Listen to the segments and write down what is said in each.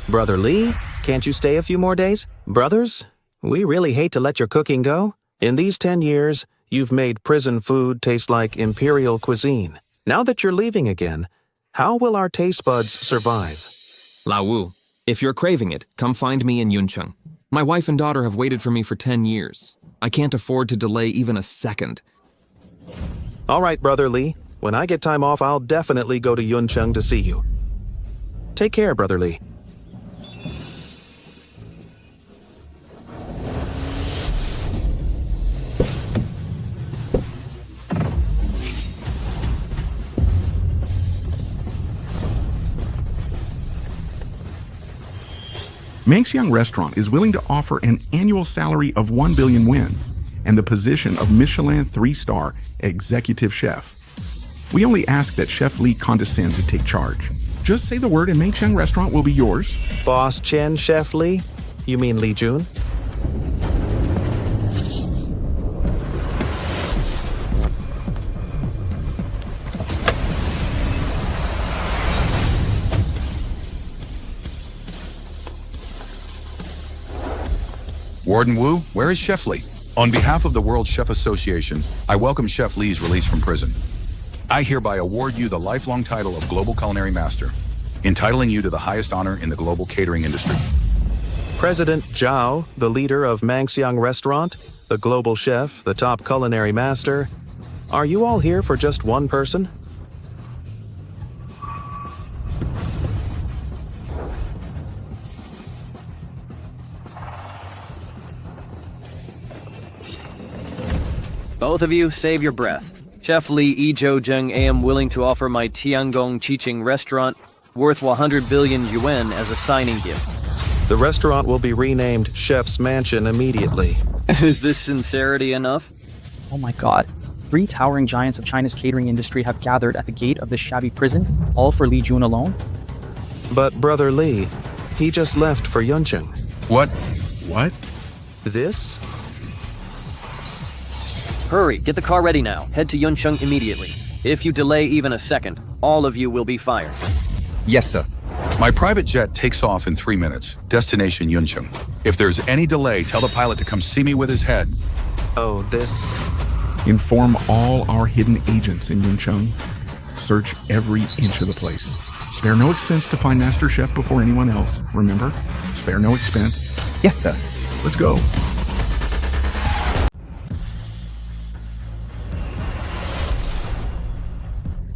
Brother Lee, can't you stay a few more days? Brothers, we really hate to let your cooking go. In these 10 years, you've made prison food taste like imperial cuisine. Now that you're leaving again, how will our taste buds survive? Lao Wu, if you're craving it, come find me in Yuncheng. My wife and daughter have waited for me for 10 years. I can't afford to delay even a second. All right, Brother Lee. When I get time off, I'll definitely go to Yuncheng to see you. Take care, Brother Lee. Mangxiang Restaurant is willing to offer an annual salary of 1 billion yuan and the position of Michelin 3-star executive chef. We only ask that Chef Li condescend to take charge. Just say the word and Mangxiang Restaurant will be yours. Boss Chen, Chef Li? You mean Li Jun? Warden Wu, where is Chef Li? On behalf of the World Chef Association, I welcome Chef Li's release from prison. I hereby award you the lifelong title of Global Culinary Master, entitling you to the highest honor in the global catering industry. President Zhao, the leader of Mangxiang Restaurant, the global chef, the top culinary master, are you all here for just one person? Both of you, save your breath. Chef Li Zhou am willing to offer my Tiangong Chiching restaurant worth 100 billion yuan as a signing gift. The restaurant will be renamed Chef's Mansion immediately. Is this sincerity enough? Oh my god. 3 towering giants of China's catering industry have gathered at the gate of this shabby prison, all for Li Jun alone? But Brother Li, he just left for Yuncheng. What? This? Hurry, get the car ready now. Head to Yuncheng immediately. If you delay even a second, all of you will be fired. Yes, sir. My private jet takes off in 3 minutes. Destination Yuncheng. If there's any delay, tell the pilot to come see me with his head. Oh, this... Inform all our hidden agents in Yuncheng. Search every inch of the place. Spare no expense to find Master Chef before anyone else. Remember? Spare no expense. Yes, sir. Let's go.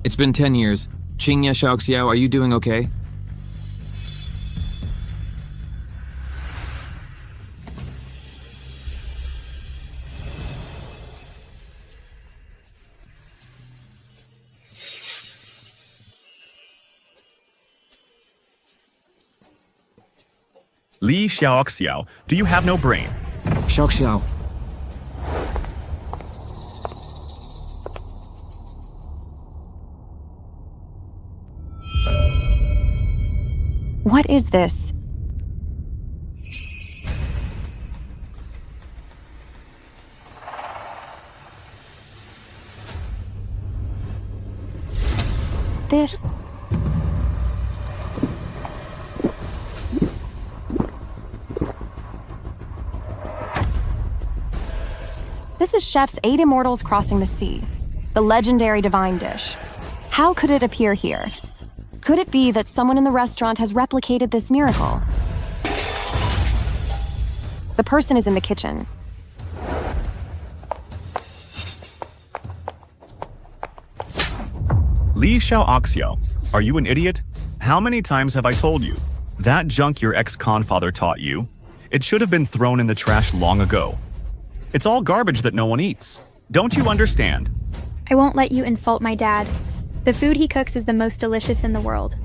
It's been 10 years. Qingya Xiaoxiao, are you doing okay? Li Xiaoxiao, do you have no brain? Xiaoxiao. What is this? This... This is Chef's 8 Immortals Crossing the Sea, the legendary divine dish. How could it appear here? Could it be that someone in the restaurant has replicated this miracle? The person is in the kitchen. Li Xiaoxiao, are you an idiot? How many times have I told you? That junk your ex-con-father taught you, it should have been thrown in the trash long ago. It's all garbage that no one eats. Don't you understand? I won't let you insult my dad. The food he cooks is the most delicious in the world.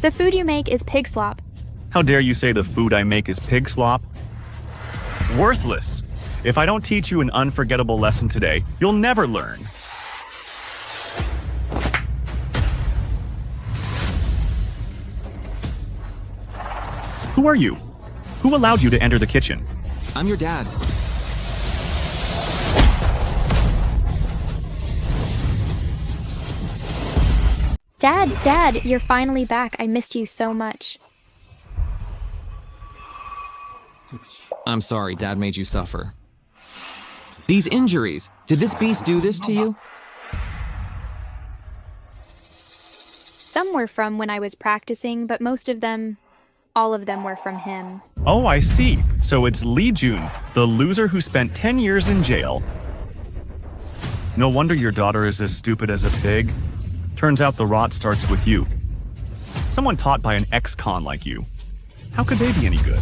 The food you make is pig slop. How dare you say the food I make is pig slop? Worthless. If I don't teach you an unforgettable lesson today, you'll never learn. Who are you? Who allowed you to enter the kitchen? I'm your dad. Dad, you're finally back. I missed you so much. I'm sorry Dad made you suffer. These injuries, did this beast do this to you? Some were from when I was practicing, but all of them were from him. Oh, I see. So it's Li Jun, the loser who spent 10 years in jail. No wonder your daughter is as stupid as a pig. Turns out the rot starts with you. Someone taught by an ex-con like you. How could they be any good?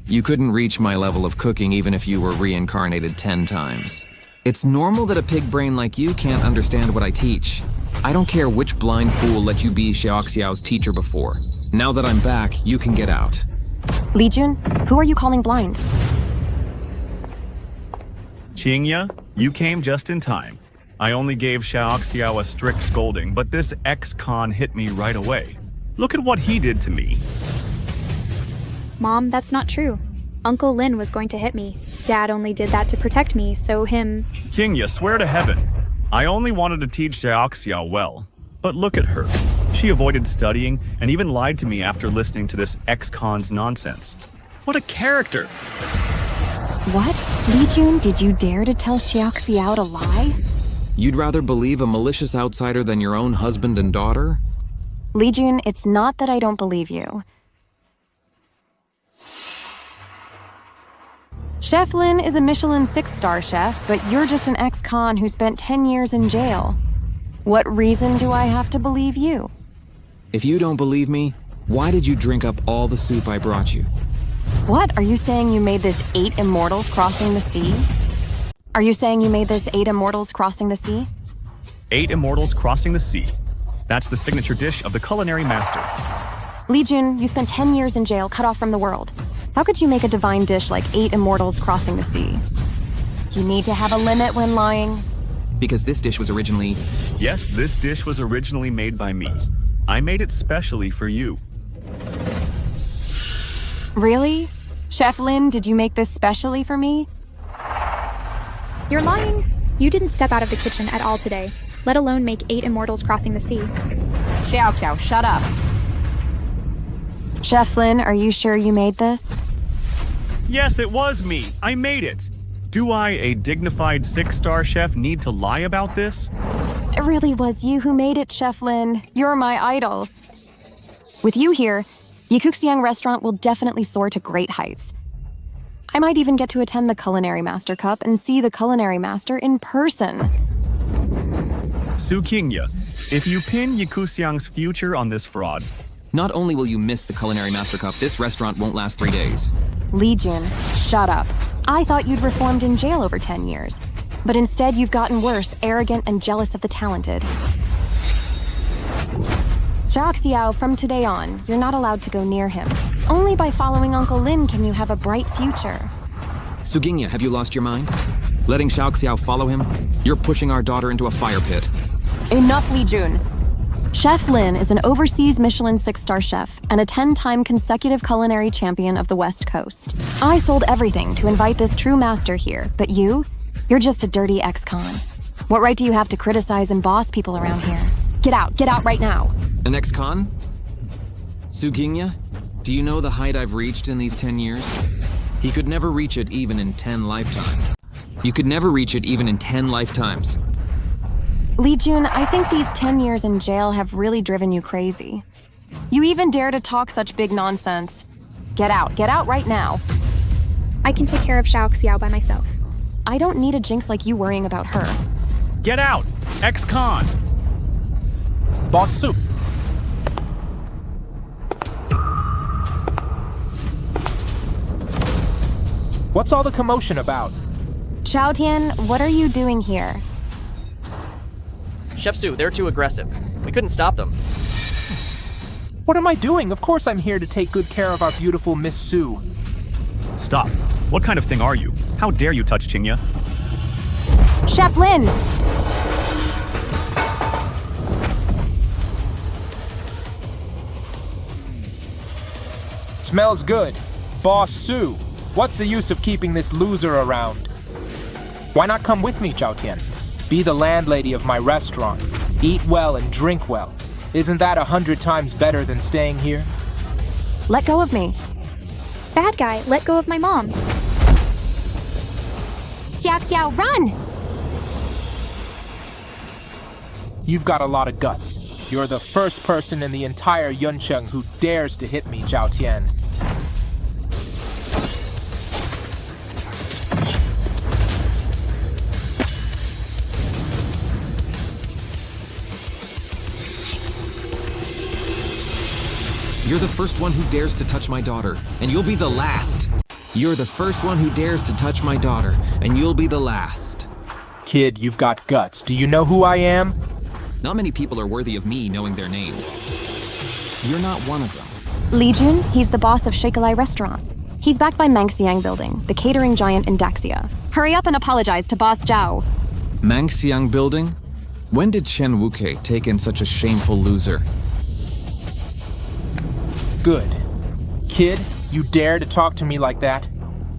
You couldn't reach my level of cooking even if you were reincarnated 10 times. It's normal that a pig brain like you can't understand what I teach. I don't care which blind fool let you be Xiaoxiao's teacher before. Now that I'm back, you can get out. Li Jun, who are you calling blind? Qingya, you came just in time. I only gave Xiaoxiao a strict scolding, but this ex-con hit me right away. Look at what he did to me. Mom, that's not true. Uncle Lin was going to hit me. Dad only did that to protect me, so him... Qingya, swear to heaven. I only wanted to teach Xiaoxiao well. But look at her. She avoided studying and even lied to me after listening to this ex-con's nonsense. What a character! What? Li Jun, did you dare to tell Xiaoxiao to lie? You'd rather believe a malicious outsider than your own husband and daughter? Li Jun, it's not that I don't believe you. Chef Lin is a Michelin 6-star chef, but you're just an ex-con who spent 10 years in jail. What reason do I have to believe you? If you don't believe me, why did you drink up all the soup I brought you? What? Are you saying you made this 8 immortals crossing the sea? Are you saying you made this 8 immortals crossing the sea? 8 immortals crossing the sea. That's the signature dish of the culinary master. Li Jun, you spent 10 years in jail, cut off from the world. How could you make a divine dish like 8 immortals crossing the sea? You need to have a limit when lying. Because this dish was originally... Yes, this dish was originally made by me. I made it specially for you. Really? Chef Lin, did you make this specially for me? You're lying. You didn't step out of the kitchen at all today, let alone make 8 immortals crossing the sea. Xiaoxiao, shut up. Chef Lin, are you sure you made this? Yes, it was me. I made it. Do I, a dignified 6-star chef, need to lie about this? It really was you who made it, Chef Lin. You're my idol. With you here, Yikuxiang restaurant will definitely soar to great heights. I might even get to attend the Culinary Master Cup and see the Culinary Master in person. Su Qingya, if you pin Yikuxiang's future on this fraud... Not only will you miss the Culinary Master Cup, this restaurant won't last 3 days. Li Jun, shut up. I thought you'd reformed in jail over 10 years. But instead you've gotten worse, arrogant and jealous of the talented. Xiaoxiao, from today on, you're not allowed to go near him. Only by following Uncle Lin can you have a bright future. Sugingya, have you lost your mind? Letting Xiaoxiao follow him? You're pushing our daughter into a fire pit. Enough, Li Jun. Chef Lin is an overseas Michelin 6-star chef and a 10-time consecutive culinary champion of the West Coast. I sold everything to invite this true master here, but you're just a dirty ex-con. What right do you have to criticize and boss people around here? Get out right now. An ex-con? Sugingya, do you know the height I've reached in these 10 years? He could never reach it even in 10 lifetimes. You could never reach it even in 10 lifetimes. Li Jun, I think these 10 years in jail have really driven you crazy. You even dare to talk such big nonsense. Get out right now. I can take care of Xiaoxiao by myself. I don't need a jinx like you worrying about her. Get out! Ex-con! Boss Soup! What's all the commotion about? Zhao Tian, what are you doing here? Chef Sue, they're too aggressive. We couldn't stop them. What am I doing? Of course I'm here to take good care of our beautiful Miss Sue. Stop. What kind of thing are you? How dare you touch Qingya? Chef Lin! Smells good. Boss Sue, what's the use of keeping this loser around? Why not come with me, Zhao Tian? Be the landlady of my restaurant. Eat well and drink well. Isn't that 100 times better than staying here? Let go of me. Bad guy, let go of my mom. Xiao, run! You've got a lot of guts. You're the first person in the entire Yuncheng who dares to hit me, Zhao Tian. You're the first one who dares to touch my daughter, and you'll be the last. You're the first one who dares to touch my daughter, and you'll be the last. Kid, you've got guts. Do you know who I am? Not many people are worthy of me knowing their names. You're not one of them. Li Jun, he's the boss of Shike Lai restaurant. He's backed by Mangxiang Building, the catering giant in Daxia. Hurry up and apologize to Boss Zhao. Mangxiang Building? When did Chen Wuke take in such a shameful loser? Good. Kid, you dare to talk to me like that?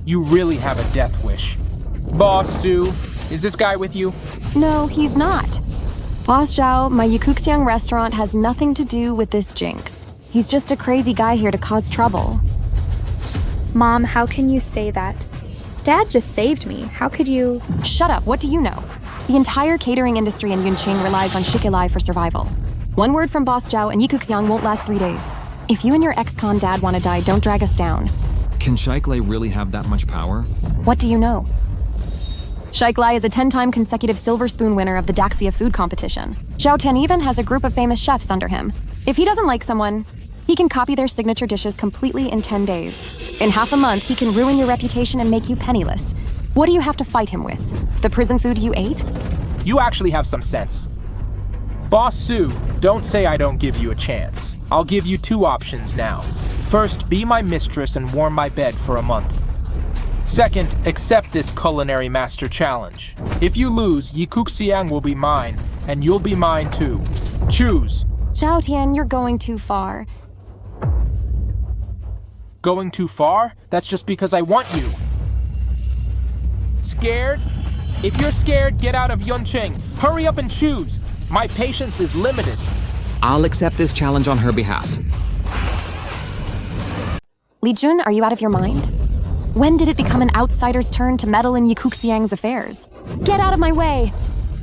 You really have a death wish. Boss Sue, is this guy with you? No, he's not. Boss Zhao, my Yikuxiang restaurant has nothing to do with this jinx. He's just a crazy guy here to cause trouble. Mom, how can you say that? Dad just saved me. How could you? Shut up, what do you know? The entire catering industry in Yunqing relies on Shike Lai for survival. One word from Boss Zhao and Yikuxiang won't last 3 days. If you and your ex-con dad want to die, don't drag us down. Can Shike Lai really have that much power? What do you know? Shike Lai is a 10-time consecutive silver spoon winner of the Daxia food competition. Zhao Tian even has a group of famous chefs under him. If he doesn't like someone, he can copy their signature dishes completely in 10 days. In half a month, he can ruin your reputation and make you penniless. What do you have to fight him with? The prison food you ate? You actually have some sense. Boss Sue, don't say I don't give you a chance. I'll give you 2 options now. First, be my mistress and warm my bed for a month. Second, accept this culinary master challenge. If you lose, Yikuxiang will be mine, and you'll be mine too. Choose. Zhao Tian, you're going too far. Going too far? That's just because I want you. Scared? If you're scared, get out of Yunqing. Hurry up and choose. My patience is limited. I'll accept this challenge on her behalf. Li Jun, are you out of your mind? When did it become an outsider's turn to meddle in Yikuxiang's affairs? Get out of my way!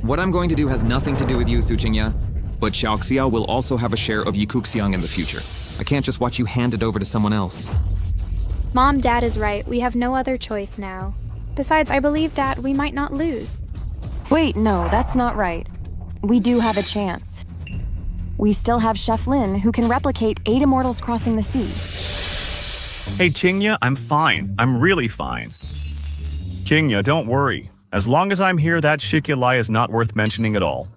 What I'm going to do has nothing to do with you, Su Qingya. But Xiaoxia will also have a share of Yikuxiang in the future. I can't just watch you hand it over to someone else. Mom, Dad is right. We have no other choice now. Besides, I believe, Dad, we might not lose. Wait, no, that's not right. We do have a chance. We still have Chef Lin, who can replicate 8 immortals crossing the sea. Hey, Qingya, I'm fine. I'm really fine. Qingya, don't worry. As long as I'm here, that Shike Lai is not worth mentioning at all.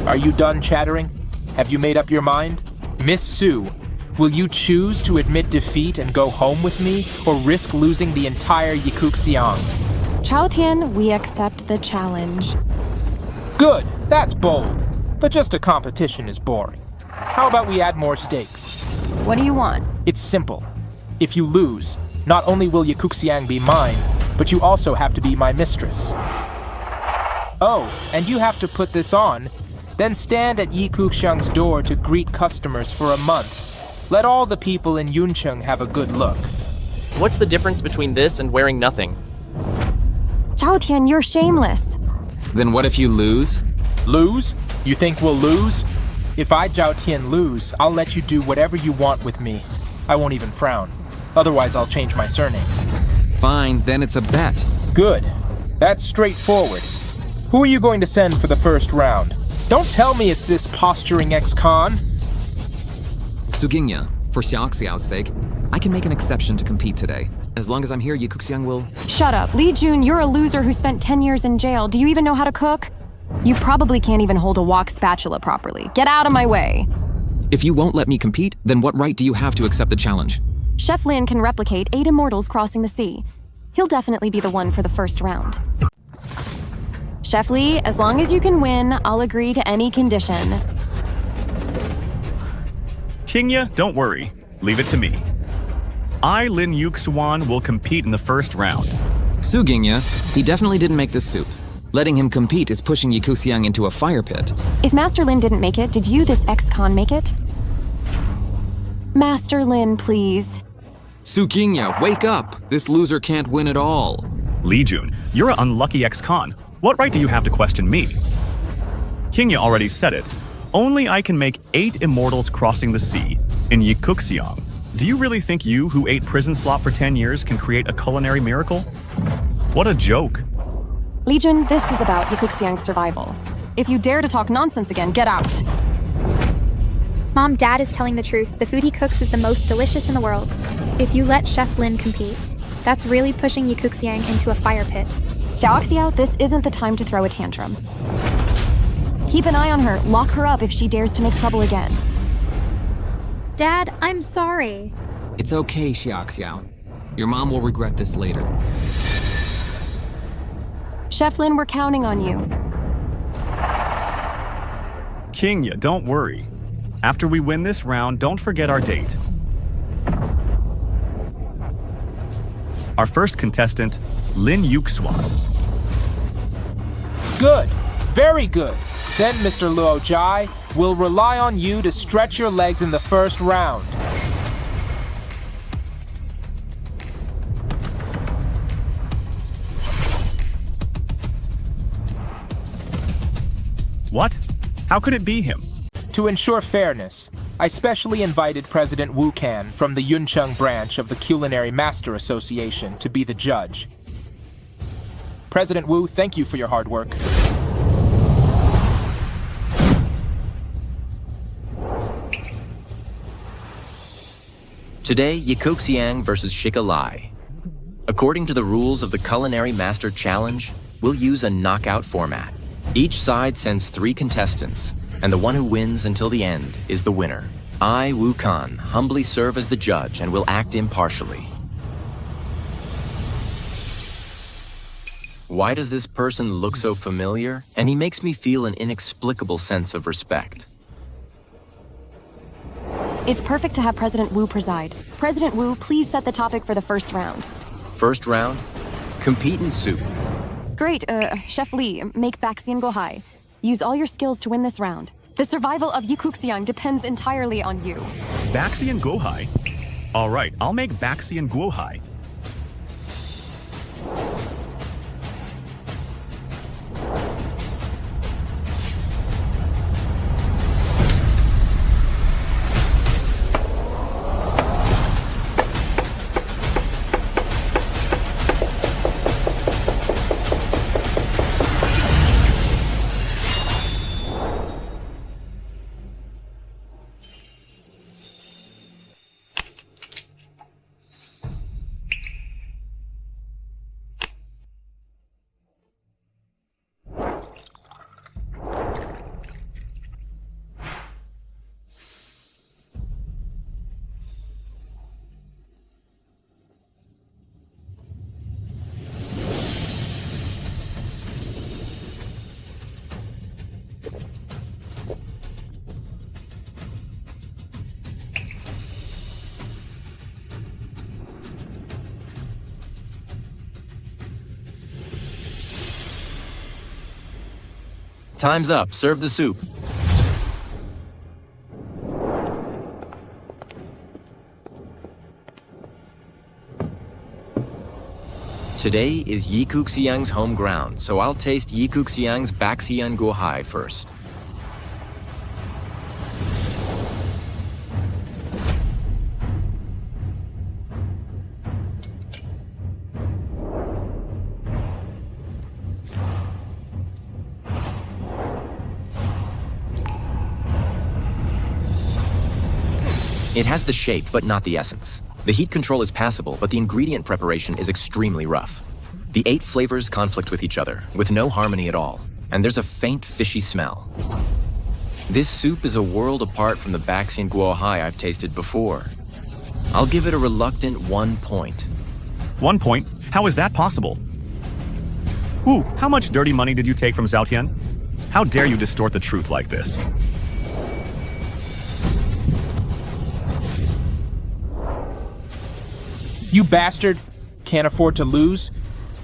Are you done chattering? Have you made up your mind? Miss Sue, will you choose to admit defeat and go home with me, or risk losing the entire Yikuxiang? Zhao Tian, we accept the challenge. Good, that's bold. But just a competition is boring. How about we add more stakes? What do you want? It's simple. If you lose, not only will Yikuxiang be mine, but you also have to be my mistress. Oh, and you have to put this on, then stand at Yikuxiang's door to greet customers for a month. Let all the people in Yuncheng have a good look. What's the difference between this and wearing nothing? Zhao Tian, you're shameless. Then what if you lose? Lose? You think we'll lose? If I, Zhao Tian, lose, I'll let you do whatever you want with me. I won't even frown. Otherwise, I'll change my surname. Fine, then it's a bet. Good. That's straightforward. Who are you going to send for the first round? Don't tell me it's this posturing ex-con. Su Qingya, for Xiaoxiao's sake, I can make an exception to compete today. As long as I'm here, Yikuxiang will... Shut up. Li Jun, you're a loser who spent 10 years in jail. Do you even know how to cook? You probably can't even hold a wok spatula properly. Get out of my way. If you won't let me compete, then what right do you have to accept the challenge? Chef Lin can replicate 8 immortals crossing the sea. He'll definitely be the one for the first round. Chef Li, as long as you can win, I'll agree to any condition. Qingya, don't worry. Leave it to me. I, Lin Yuxuan, will compete in the first round. Su Qingya, he definitely didn't make this soup. Letting him compete is pushing Yikuxiang into a fire pit. If Master Lin didn't make it, did you, this ex-con, make it? Master Lin, please. Su Qingya, wake up! This loser can't win at all. Li Jun, you're an unlucky ex-con. What right do you have to question me? Qingya already said it. Only I can make 8 immortals crossing the sea in Yikuxiang. Do you really think you, who ate prison slop for 10 years, can create a culinary miracle? What a joke. Li Jun, this is about Yikuxiang's survival. If you dare to talk nonsense again, get out. Mom, Dad is telling the truth. The food he cooks is the most delicious in the world. If you let Chef Lin compete, that's really pushing Yikuxiang into a fire pit. Xiaoxiao, this isn't the time to throw a tantrum. Keep an eye on her. Lock her up if she dares to make trouble again. Dad, I'm sorry. It's okay, Xiaoxiao. Your mom will regret this later. Chef Lin, we're counting on you. Qingya, don't worry. After we win this round, don't forget our date. Our first contestant, Lin Yuxuan. Good. Very good. Then, Mr. Luo Jai, we'll rely on you to stretch your legs in the first round. What? How could it be him? To ensure fairness, I specially invited President Wu Can from the Yuncheng branch of the Culinary Master Association to be the judge. President Wu, thank you for your hard work. Today, Yikuxiang versus Shike Lai. According to the rules of the Culinary Master Challenge, we'll use a knockout format. Each side sends 3 contestants, and the one who wins until the end is the winner. I, Wu Kan, humbly serve as the judge and will act impartially. Why does this person look so familiar? And he makes me feel an inexplicable sense of respect. It's perfect to have President Wu preside. President Wu, please set the topic for the first round. First round, compete in soup. Great, Chef Li, make Baxian go high. Use all your skills to win this round. The survival of Yikuxiang depends entirely on you. Baxian Guohai? Alright, I'll make Baxian Guohai. Time's up. Serve the soup. Today is Yikuxiang's home ground, so I'll taste Yikuxiang's Baxian Guohai first. It has the shape, but not the essence. The heat control is passable, but the ingredient preparation is extremely rough. The 8 flavors conflict with each other, with no harmony at all, and there's a faint fishy smell. This soup is a world apart from the Baxian Guohai I've tasted before. I'll give it a reluctant 1 point. 1 point? How is that possible? Ooh, how much dirty money did you take from Zhao Tian? How dare you distort the truth like this? You bastard! Can't afford to lose?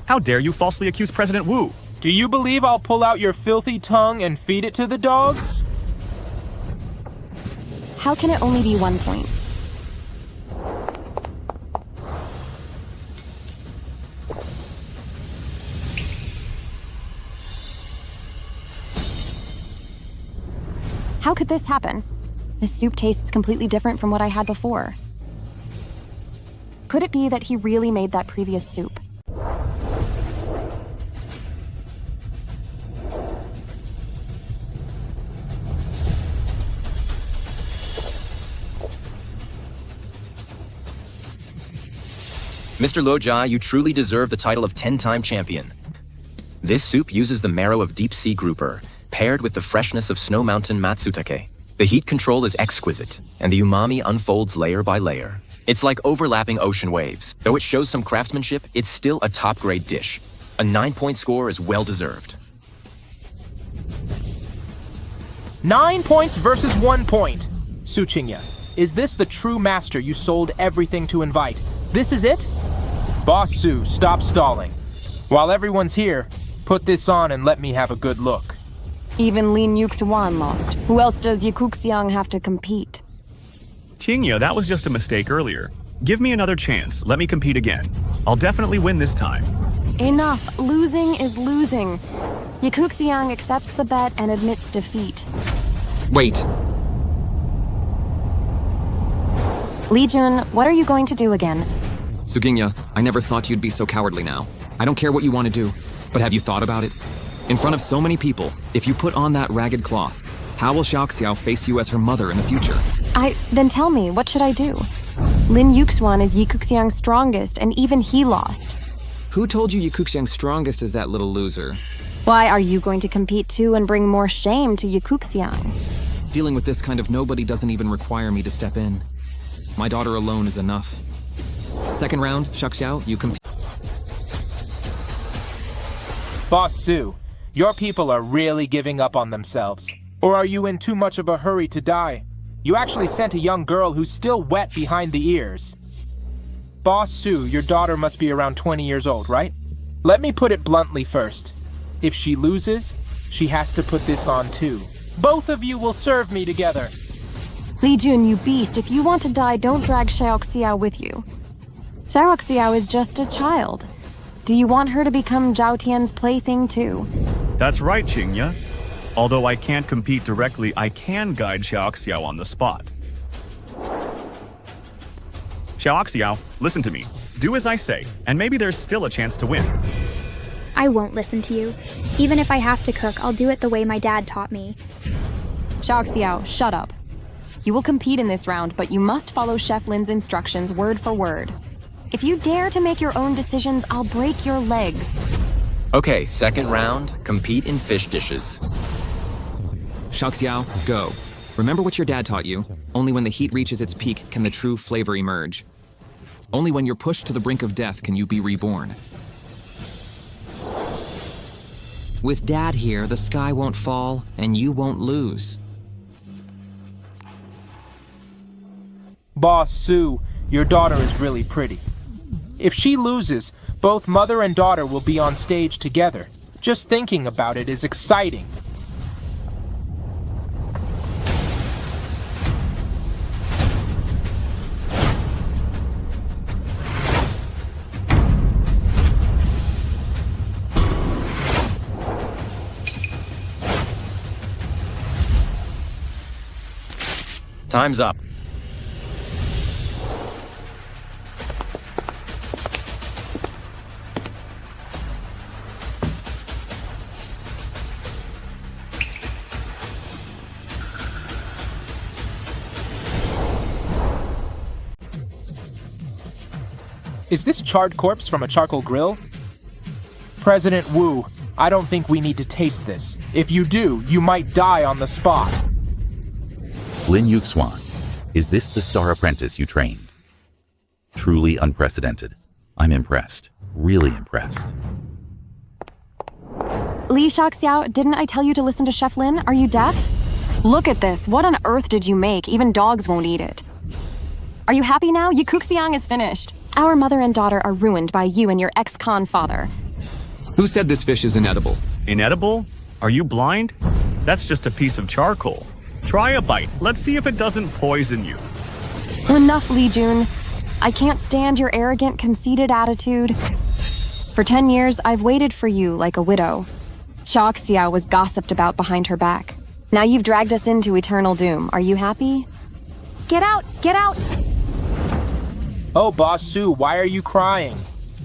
How dare you falsely accuse President Wu? Do you believe I'll pull out your filthy tongue and feed it to the dogs? How can it only be 1 point? How could this happen? This soup tastes completely different from what I had before. Could it be that he really made that previous soup? Mr. Lojia, you truly deserve the title of 10-time champion. This soup uses the marrow of deep-sea grouper, paired with the freshness of Snow Mountain matsutake. The heat control is exquisite, and the umami unfolds layer by layer. It's like overlapping ocean waves. Though it shows some craftsmanship, it's still a top-grade dish. A 9-point score is well-deserved. 9 points versus 1 point. Su Qingya, is this the true master you sold everything to invite? This is it? Boss Su, stop stalling. While everyone's here, put this on and let me have a good look. Even Lin Yuxuan lost. Who else does Yikuxiang have to compete? Qingya, that was just a mistake earlier. Give me another chance. Let me compete again. I'll definitely win this time. Enough. Losing is losing. Yikuxiang accepts the bet and admits defeat. Wait. Li Jun, what are you going to do again? Suginya, I never thought you'd be so cowardly now. I don't care what you want to do, but have you thought about it? In front of so many people, if you put on that ragged cloth, how will Xiaoxiao face you as her mother in the future? Then tell me, what should I do? Lin Yuxuan is Yikuxiang's strongest, and even he lost. Who told you Yikuxiang's strongest is that little loser? Why, are you going to compete too and bring more shame to Yikuxiang? Dealing with this kind of nobody doesn't even require me to step in. My daughter alone is enough. Second round, Xiaoxiao, you compete. Boss Su, your people are really giving up on themselves. Or are you in too much of a hurry to die? You actually sent a young girl who's still wet behind the ears. Boss Su, your daughter must be around 20 years old, right? Let me put it bluntly first. If she loses, she has to put this on too. Both of you will serve me together. Li Jun, you beast, if you want to die, don't drag Xiaoxiao with you. Xiaoxiao is just a child. Do you want her to become Zhao Tian's plaything too? That's right, Qingya. Although I can't compete directly, I can guide Xiaoxiao on the spot. Xiaoxiao, listen to me. Do as I say, and maybe there's still a chance to win. I won't listen to you. Even if I have to cook, I'll do it the way my dad taught me. Xiaoxiao, shut up. You will compete in this round, but you must follow Chef Lin's instructions word for word. If you dare to make your own decisions, I'll break your legs. Okay, second round, compete in fish dishes. Xiaoxiao, go. Remember what your dad taught you. Only when the heat reaches its peak can the true flavor emerge. Only when you're pushed to the brink of death can you be reborn. With Dad here, the sky won't fall, and you won't lose. Boss Su, your daughter is really pretty. If she loses, both mother and daughter will be on stage together. Just thinking about it is exciting. Time's up. Is this charred corpse from a charcoal grill? President Wu, I don't think we need to taste this. If you do, you might die on the spot. Lin Yuxuan, is this the star apprentice you trained? Truly unprecedented. I'm impressed. Really impressed. Li Xiaoxiao, didn't I tell you to listen to Chef Lin? Are you deaf? Look at this. What on earth did you make? Even dogs won't eat it. Are you happy now? Yikuxiang is finished. Our mother and daughter are ruined by you and your ex-con father. Who said this fish is inedible? Inedible? Are you blind? That's just a piece of charcoal. Try a bite. Let's see if it doesn't poison you. Enough, Li Jun. I can't stand your arrogant, conceited attitude. For 10 years, I've waited for you like a widow. Xiaoxiao was gossiped about behind her back. Now you've dragged us into eternal doom. Are you happy? Get out! Get out! Oh, Boss Sue, why are you crying?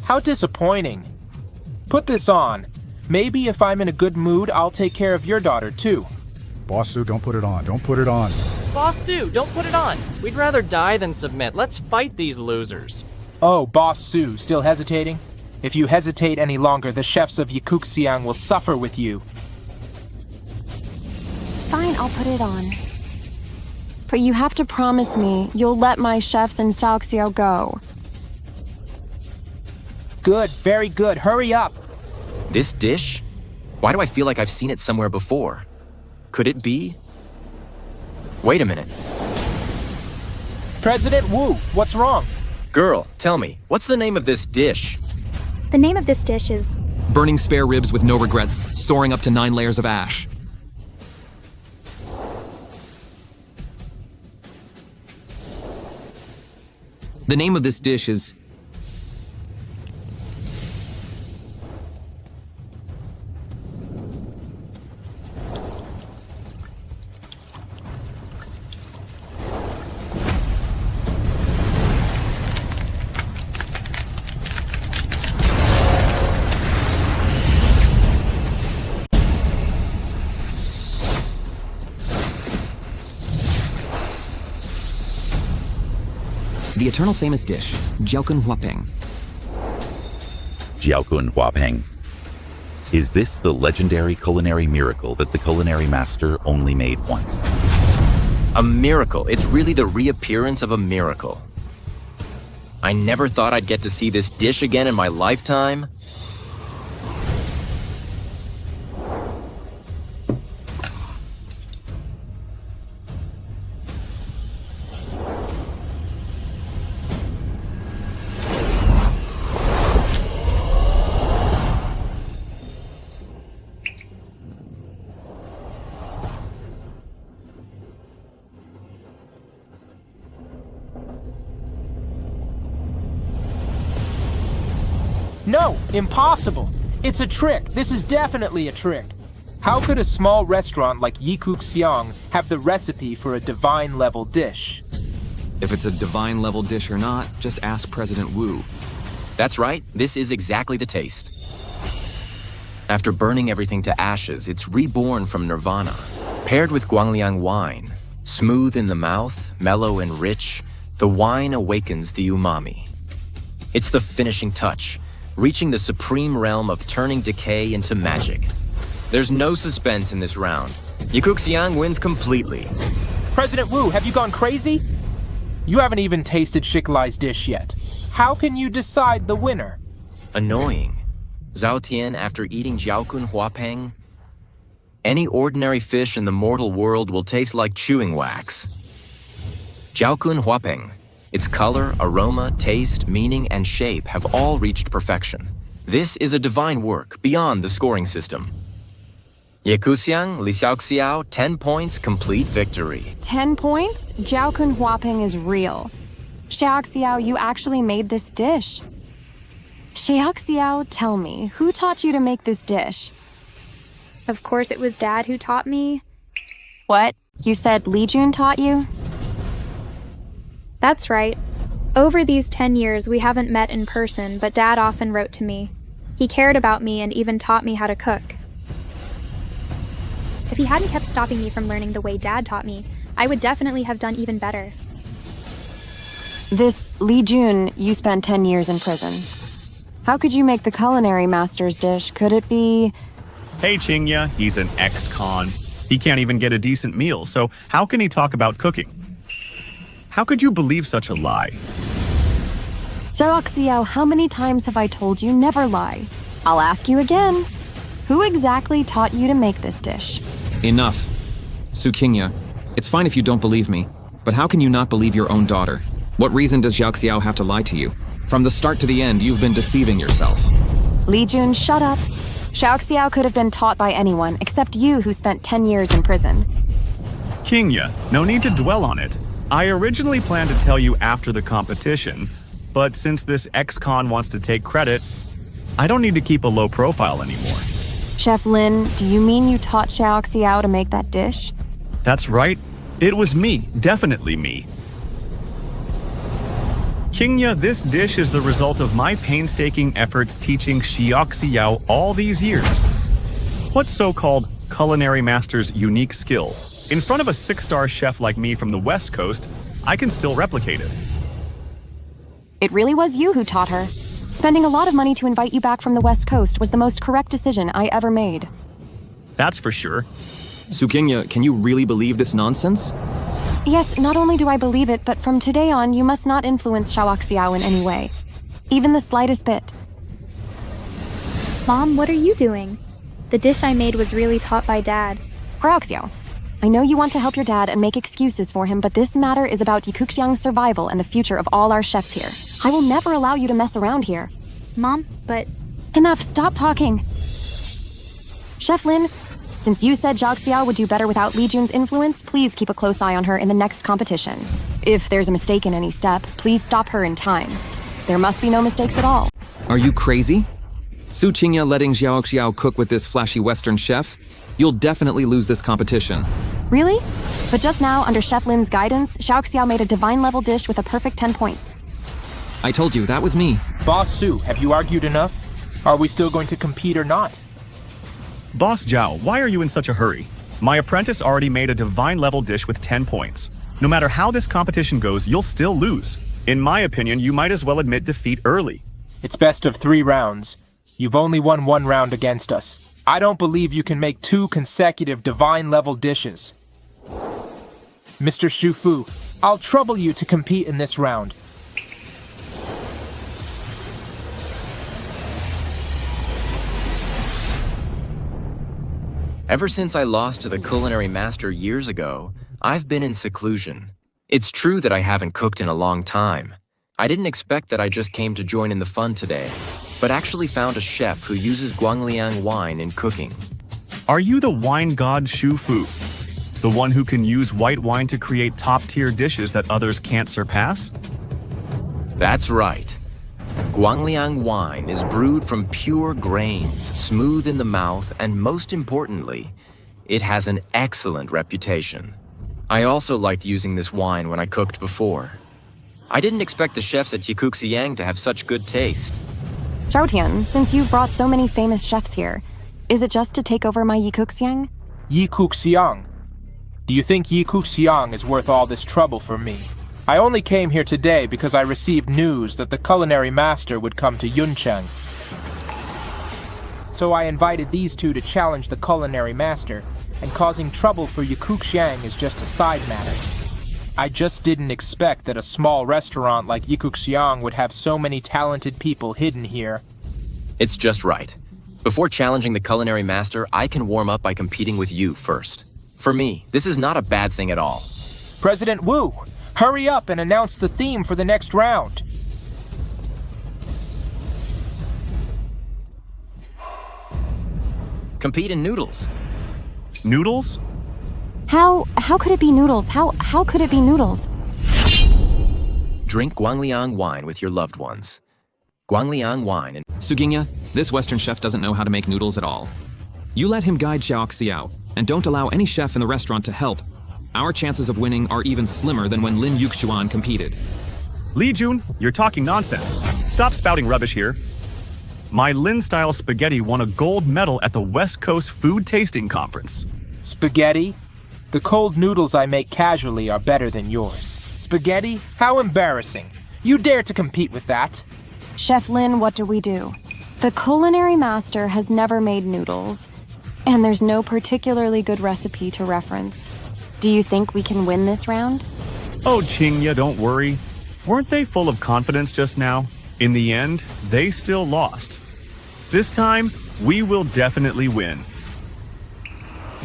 How disappointing. Put this on. Maybe if I'm in a good mood, I'll take care of your daughter, too. Boss Sue, don't put it on. Don't put it on. Boss Sue, don't put it on. We'd rather die than submit. Let's fight these losers. Oh, Boss Sue, still hesitating? If you hesitate any longer, the chefs of Yikuxiang will suffer with you. Fine, I'll put it on. But you have to promise me you'll let my chefs and Xiaoxiao go. Good, very good. Hurry up. This dish? Why do I feel like I've seen it somewhere before? Could it be? Wait a minute. President Wu, what's wrong? Girl, tell me, what's the name of this dish? The name of this dish is... Burning spare ribs with no regrets, soaring up to 9 layers of ash. The name of this dish is... the eternal famous dish, Jiaokun Huapeng. Jiaokun Huapeng. Is this the legendary culinary miracle that the culinary master only made once? A miracle. It's really the reappearance of a miracle. I never thought I'd get to see this dish again in my lifetime. No, impossible. It's a trick. This is definitely a trick. How could a small restaurant like Yikuxiang have the recipe for a divine-level dish? If it's a divine-level dish or not, just ask President Wu. That's right, this is exactly the taste. After burning everything to ashes, it's reborn from nirvana. Paired with Guangliang wine, smooth in the mouth, mellow and rich, the wine awakens the umami. It's the finishing touch, reaching the supreme realm of turning decay into magic. There's no suspense in this round. Yikuxiang wins completely. President Wu, have you gone crazy? You haven't even tasted Shike Lai's dish yet. How can you decide the winner? Annoying. Zhao Tian, after eating Jiaokun Huapeng, any ordinary fish in the mortal world will taste like chewing wax. Jiaokun Huapeng. Its color, aroma, taste, meaning, and shape have all reached perfection. This is a divine work beyond the scoring system. Yikuxiang, Li Xiaoxiao, 10 points, complete victory. 10 points? Jiaokun Huapeng is real. Xiaoxiao, you actually made this dish. Xiaoxiao, tell me, who taught you to make this dish? Of course it was Dad who taught me. What? You said Li Jun taught you? That's right. Over these 10 years, we haven't met in person, but Dad often wrote to me. He cared about me and even taught me how to cook. If he hadn't kept stopping me from learning the way Dad taught me, I would definitely have done even better. This Li Jun, you spent 10 years in prison. How could you make the culinary master's dish? Could it be... Hey, Qingya, he's an ex-con. He can't even get a decent meal, so how can he talk about cooking? How could you believe such a lie? Xiaoxiao, how many times have I told you never lie? I'll ask you again. Who exactly taught you to make this dish? Enough. Su Qingya, it's fine if you don't believe me, but how can you not believe your own daughter? What reason does Xiaoxiao have to lie to you? From the start to the end, you've been deceiving yourself. Li Jun, shut up. Xiaoxiao could have been taught by anyone except you who spent 10 years in prison. Qingya, no need to dwell on it. I originally planned to tell you after the competition, but since this ex-con wants to take credit, I don't need to keep a low profile anymore. Chef Lin, do you mean you taught Xiao to make that dish? That's right. It was me, definitely me. Qingya, this dish is the result of my painstaking efforts teaching Xiao all these years. What so-called culinary master's unique skill? In front of a 6-star chef like me from the West Coast, I can still replicate it. It really was you who taught her. Spending a lot of money to invite you back from the West Coast was the most correct decision I ever made. That's for sure. Qingya, can you really believe this nonsense? Yes, not only do I believe it, but from today on, you must not influence Xiao in any way. Even the slightest bit. Mom, what are you doing? The dish I made was really taught by Dad. Xiao, I know you want to help your dad and make excuses for him, but this matter is about Yicuxiang's survival and the future of all our chefs here. I will never allow you to mess around here. Mom, but... Enough, stop talking. Chef Lin, since you said Zhao Xiao would do better without Li Jun's influence, please keep a close eye on her in the next competition. If there's a mistake in any step, please stop her in time. There must be no mistakes at all. Are you crazy? Qingya letting Zhao cook with this flashy Western chef? You'll definitely lose this competition. Really? But just now, under Chef Lin's guidance, Xiao made a divine-level dish with a perfect 10 points. I told you, that was me. Boss Sue, have you argued enough? Are we still going to compete or not? Boss Zhao, why are you in such a hurry? My apprentice already made a divine-level dish with 10 points. No matter how this competition goes, you'll still lose. In my opinion, you might as well admit defeat early. It's best of 3 rounds. You've only won 1 round against us. I don't believe you can make 2 consecutive divine-level dishes. Mr. Shufu, I'll trouble you to compete in this round. Ever since I lost to the culinary master years ago, I've been in seclusion. It's true that I haven't cooked in a long time. I didn't expect that I just came to join in the fun today, but actually found a chef who uses Guangliang wine in cooking. Are you the wine god Shu Fu? The one who can use white wine to create top-tier dishes that others can't surpass? That's right. Guangliang wine is brewed from pure grains, smooth in the mouth, and most importantly, it has an excellent reputation. I also liked using this wine when I cooked before. I didn't expect the chefs at Yicuxiang to have such good taste. Zhao Tian, since you've brought so many famous chefs here, is it just to take over my Yicuxiang? Yicuxiang? Do you think Yicuxiang is worth all this trouble for me? I only came here today because I received news that the culinary master would come to Yuncheng. So I invited these 2 to challenge the culinary master, and causing trouble for Yicuxiang is just a side matter. I just didn't expect that a small restaurant like Yicuxiang would have so many talented people hidden here. It's just right. Before challenging the culinary master, I can warm up by competing with you first. For me, this is not a bad thing at all. President Wu, hurry up and announce the theme for the next round. Compete in noodles. Noodles? How could it be noodles? How could it be noodles? Drink Guangliang wine with your loved ones. Guangliang wine and... Qingya, this Western chef doesn't know how to make noodles at all. You let him guide Xiao, and don't allow any chef in the restaurant to help. Our chances of winning are even slimmer than when Lin Yuxuan competed. Li Jun, you're talking nonsense. Stop spouting rubbish here. My Lin-style spaghetti won a gold medal at the West Coast Food Tasting Conference. Spaghetti? The cold noodles I make casually are better than yours. Spaghetti? How embarrassing. You dare to compete with that? Chef Lin, what do we do? The culinary master has never made noodles, and there's no particularly good recipe to reference. Do you think we can win this round? Oh, Qingya, don't worry. Weren't they full of confidence just now? In the end, they still lost. This time, we will definitely win.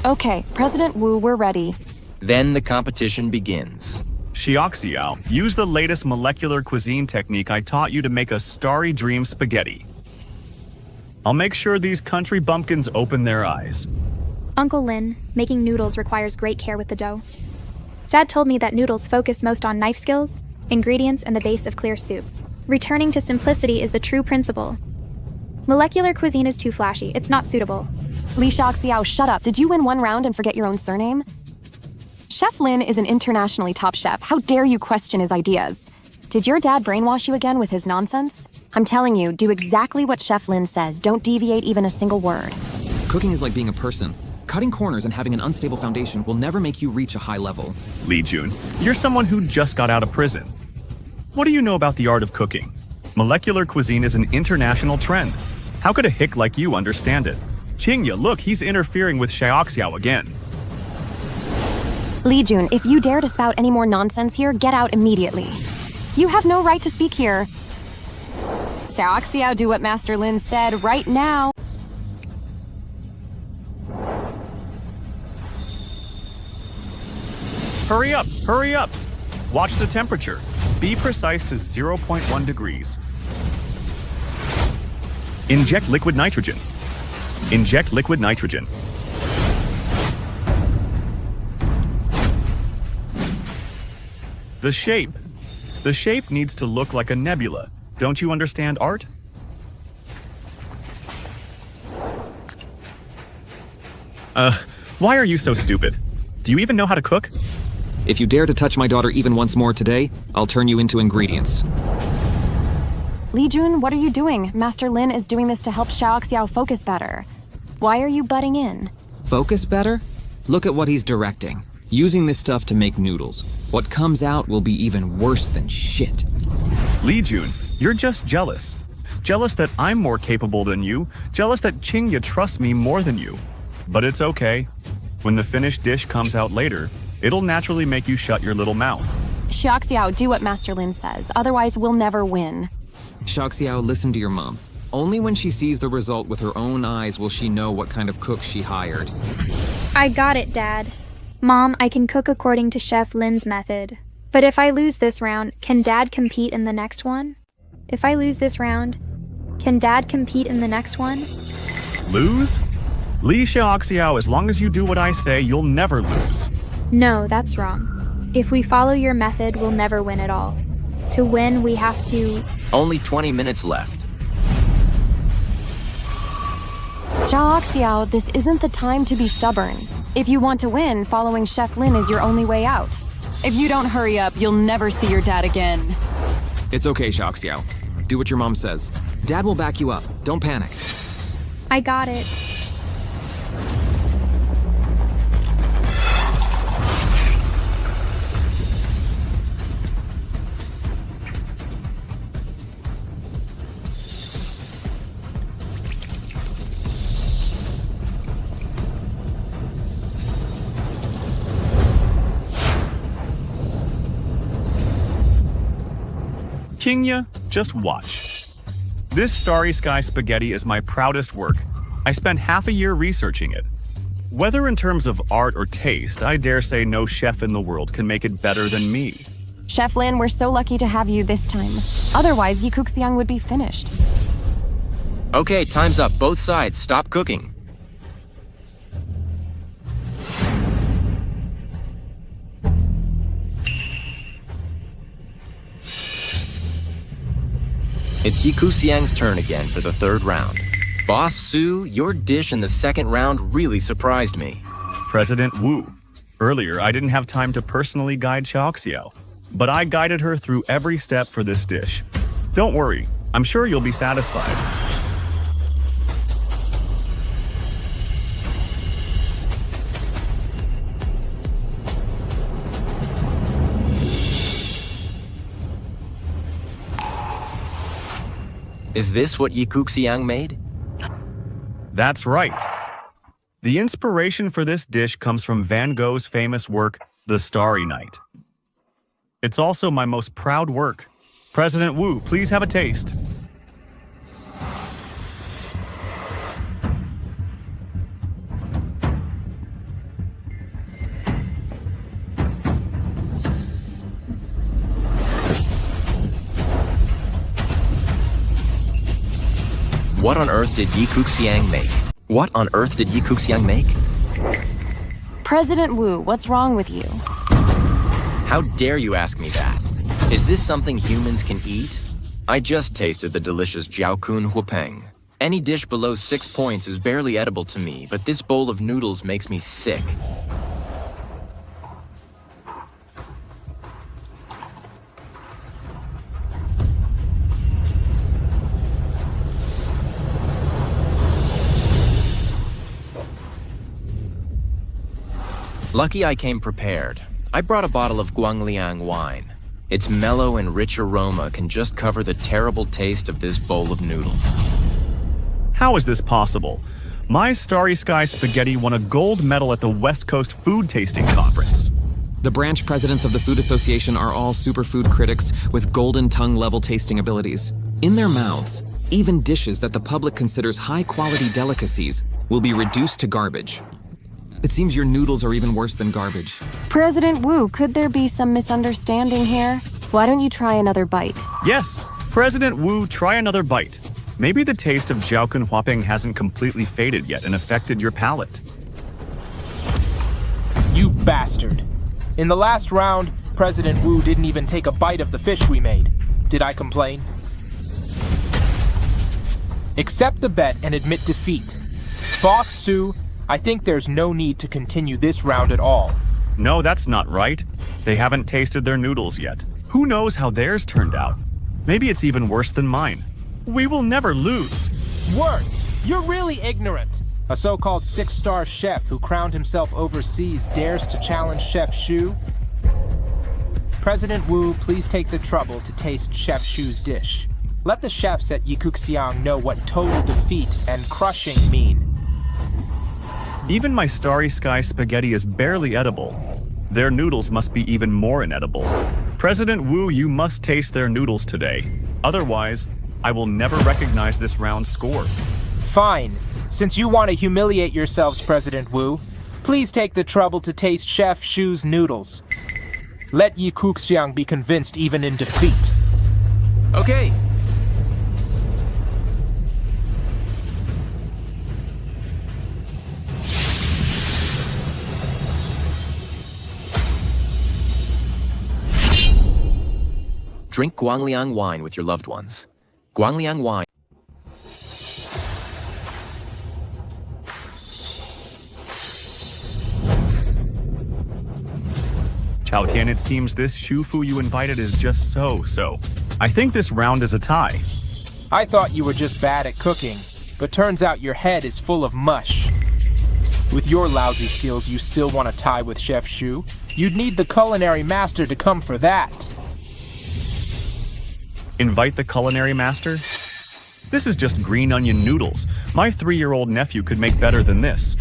Okay, President Wu, we're ready. Then the competition begins. Xiao, use the latest molecular cuisine technique I taught you to make a starry dream spaghetti. I'll make sure these country bumpkins open their eyes. Uncle Lin, making noodles requires great care with the dough. Dad told me that noodles focus most on knife skills, ingredients, and the base of clear soup. Returning to simplicity is the true principle. Molecular cuisine is too flashy, it's not suitable. Li Xiao, shut up. Did you win one round and forget your own surname? Chef Lin is an internationally top chef. How dare you question his ideas? Did your dad brainwash you again with his nonsense? I'm telling you, do exactly what Chef Lin says. Don't deviate even a single word. Cooking is like being a person. Cutting corners and having an unstable foundation will never make you reach a high level. Li Jun, you're someone who just got out of prison. What do you know about the art of cooking? Molecular cuisine is an international trend. How could a hick like you understand it? Qingya, look, he's interfering with Xiao again. Li Jun, if you dare to spout any more nonsense here, get out immediately. You have no right to speak here. Xiao, do what Master Lin said right now. Hurry up, hurry up. Watch the temperature. Be precise to 0.1 degrees. Inject liquid nitrogen. Inject liquid nitrogen. The shape needs to look like a nebula. Don't you understand art? Why are you so stupid? Do you even know how to cook? If you dare to touch my daughter even once more today, I'll turn you into ingredients. Li Jun, what are you doing? Master Lin is doing this to help Xiao focus better. Why are you butting in? Focus better? Look at what he's directing. Using this stuff to make noodles. What comes out will be even worse than shit. Li Jun, you're just jealous. Jealous that I'm more capable than you. Jealous that Qingya trusts me more than you. But it's okay. When the finished dish comes out later, it'll naturally make you shut your little mouth. Xiao, do what Master Lin says. Otherwise, we'll never win. Xiao, listen to your mom. Only when she sees the result with her own eyes will she know what kind of cook she hired. I got it, Dad. Mom, I can cook according to Chef Lin's method. But if I lose this round, can Dad compete in the next one? If I lose this round, can Dad compete in the next one? Lose? Li Xiao, as long as you do what I say, you'll never lose. No, that's wrong. If we follow your method, we'll never win at all. To win, we have to... Only 20 minutes left. Xiao, this isn't the time to be stubborn. If you want to win, following Chef Lin is your only way out. If you don't hurry up, you'll never see your dad again. It's okay, Xiao. Do what your mom says. Dad will back you up. Don't panic. I got it. Qingya, just watch. This Starry Sky spaghetti is my proudest work. I spent half a year researching it. Whether in terms of art or taste, I dare say no chef in the world can make it better than me. Chef Lin, we're so lucky to have you this time. Otherwise, Yikuxiang would be finished. Okay, time's up. Both sides, stop cooking. It's Yikuxiang's turn again for the third round. Boss Sue, your dish in the second round really surprised me. President Wu. Earlier, I didn't have time to personally guide Xiao, but I guided her through every step for this dish. Don't worry, I'm sure you'll be satisfied. Is this what Yikuxiang made? That's right. The inspiration for this dish comes from Van Gogh's famous work, The Starry Night. It's also my most proud work. President Wu, please have a taste. What on earth did Yikuxiang make? What on earth did Yikuxiang make? President Wu, what's wrong with you? How dare you ask me that? Is this something humans can eat? I just tasted the delicious Jiaokun Huapeng. Any dish below 6 points is barely edible to me, but this bowl of noodles makes me sick. Lucky I came prepared. I brought a bottle of Guangliang wine. Its mellow and rich aroma can just cover the terrible taste of this bowl of noodles. How is this possible? My Starry Sky spaghetti won a gold medal at the West Coast Food Tasting Conference. The branch presidents of the Food Association are all superfood critics with golden tongue-level tasting abilities. In their mouths, even dishes that the public considers high-quality delicacies will be reduced to garbage. It seems your noodles are even worse than garbage. President Wu, could there be some misunderstanding here? Why don't you try another bite? Yes, President Wu, try another bite. Maybe the taste of Zhaokun Huaping hasn't completely faded yet and affected your palate. You bastard. In the last round, President Wu didn't even take a bite of the fish we made. Did I complain? Accept the bet and admit defeat. Boss Sue, I think there's no need to continue this round at all. No, that's not right. They haven't tasted their noodles yet. Who knows how theirs turned out? Maybe it's even worse than mine. We will never lose. Worse! You're really ignorant. A so-called 6-star chef who crowned himself overseas dares to challenge Chef Shu? President Wu, please take the trouble to taste Chef Shu's dish. Let the chefs at Yikuxiang know what total defeat and crushing mean. Even my Starry Sky spaghetti is barely edible. Their noodles must be even more inedible. President Wu, you must taste their noodles today. Otherwise, I will never recognize this round's score. Fine. Since you want to humiliate yourselves, President Wu, please take the trouble to taste Chef Shu's noodles. Let Yikuxiang be convinced even in defeat. Okay. Drink Guangliang wine with your loved ones. Guangliang wine. Zhao Tian, it seems this Shufu you invited is just so. I think this round is a tie. I thought you were just bad at cooking, but turns out your head is full of mush. With your lousy skills, you still want to tie with Chef Shu? You'd need the culinary master to come for that. Invite the culinary master? This is just green onion noodles. My 3-year-old nephew could make better than this.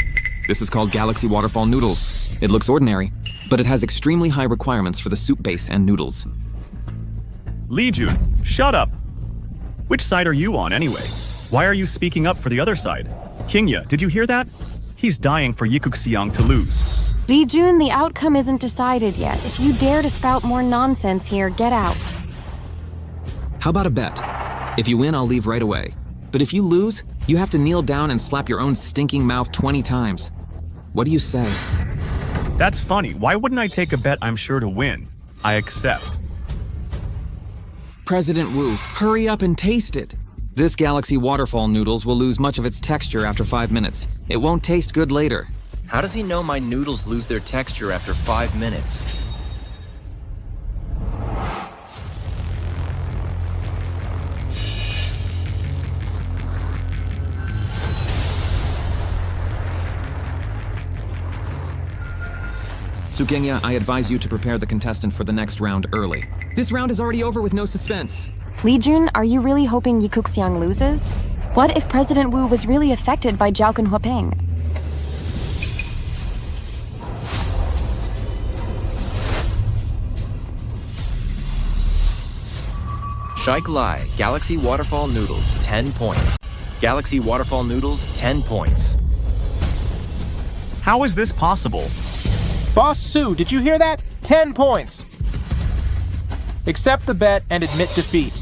This is called Galaxy Waterfall Noodles. It looks ordinary, but it has extremely high requirements for the soup base and noodles. Li Jun, shut up! Which side are you on anyway? Why are you speaking up for the other side? Qingya, did you hear that? He's dying for Yikuxiang to lose. Li Jun, the outcome isn't decided yet. If you dare to spout more nonsense here, get out. How about a bet? If you win, I'll leave right away. But if you lose, you have to kneel down and slap your own stinking mouth 20 times. What do you say? That's funny. Why wouldn't I take a bet I'm sure to win? I accept. President Wu, hurry up and taste it. This Galaxy Waterfall Noodles will lose much of its texture after 5 minutes. It won't taste good later. How does he know my noodles lose their texture after 5 minutes? Sukenya, I advise you to prepare the contestant for the next round early. This round is already over with no suspense. Li Jun, are you really hoping Yikuxiang loses? What if President Wu was really affected by Zhaokun Huaping? Shike Lai, Galaxy Waterfall Noodles, 10 points. Galaxy Waterfall Noodles, 10 points. How is this possible? Boss Sue, did you hear that? 10 points. Accept the bet and admit defeat.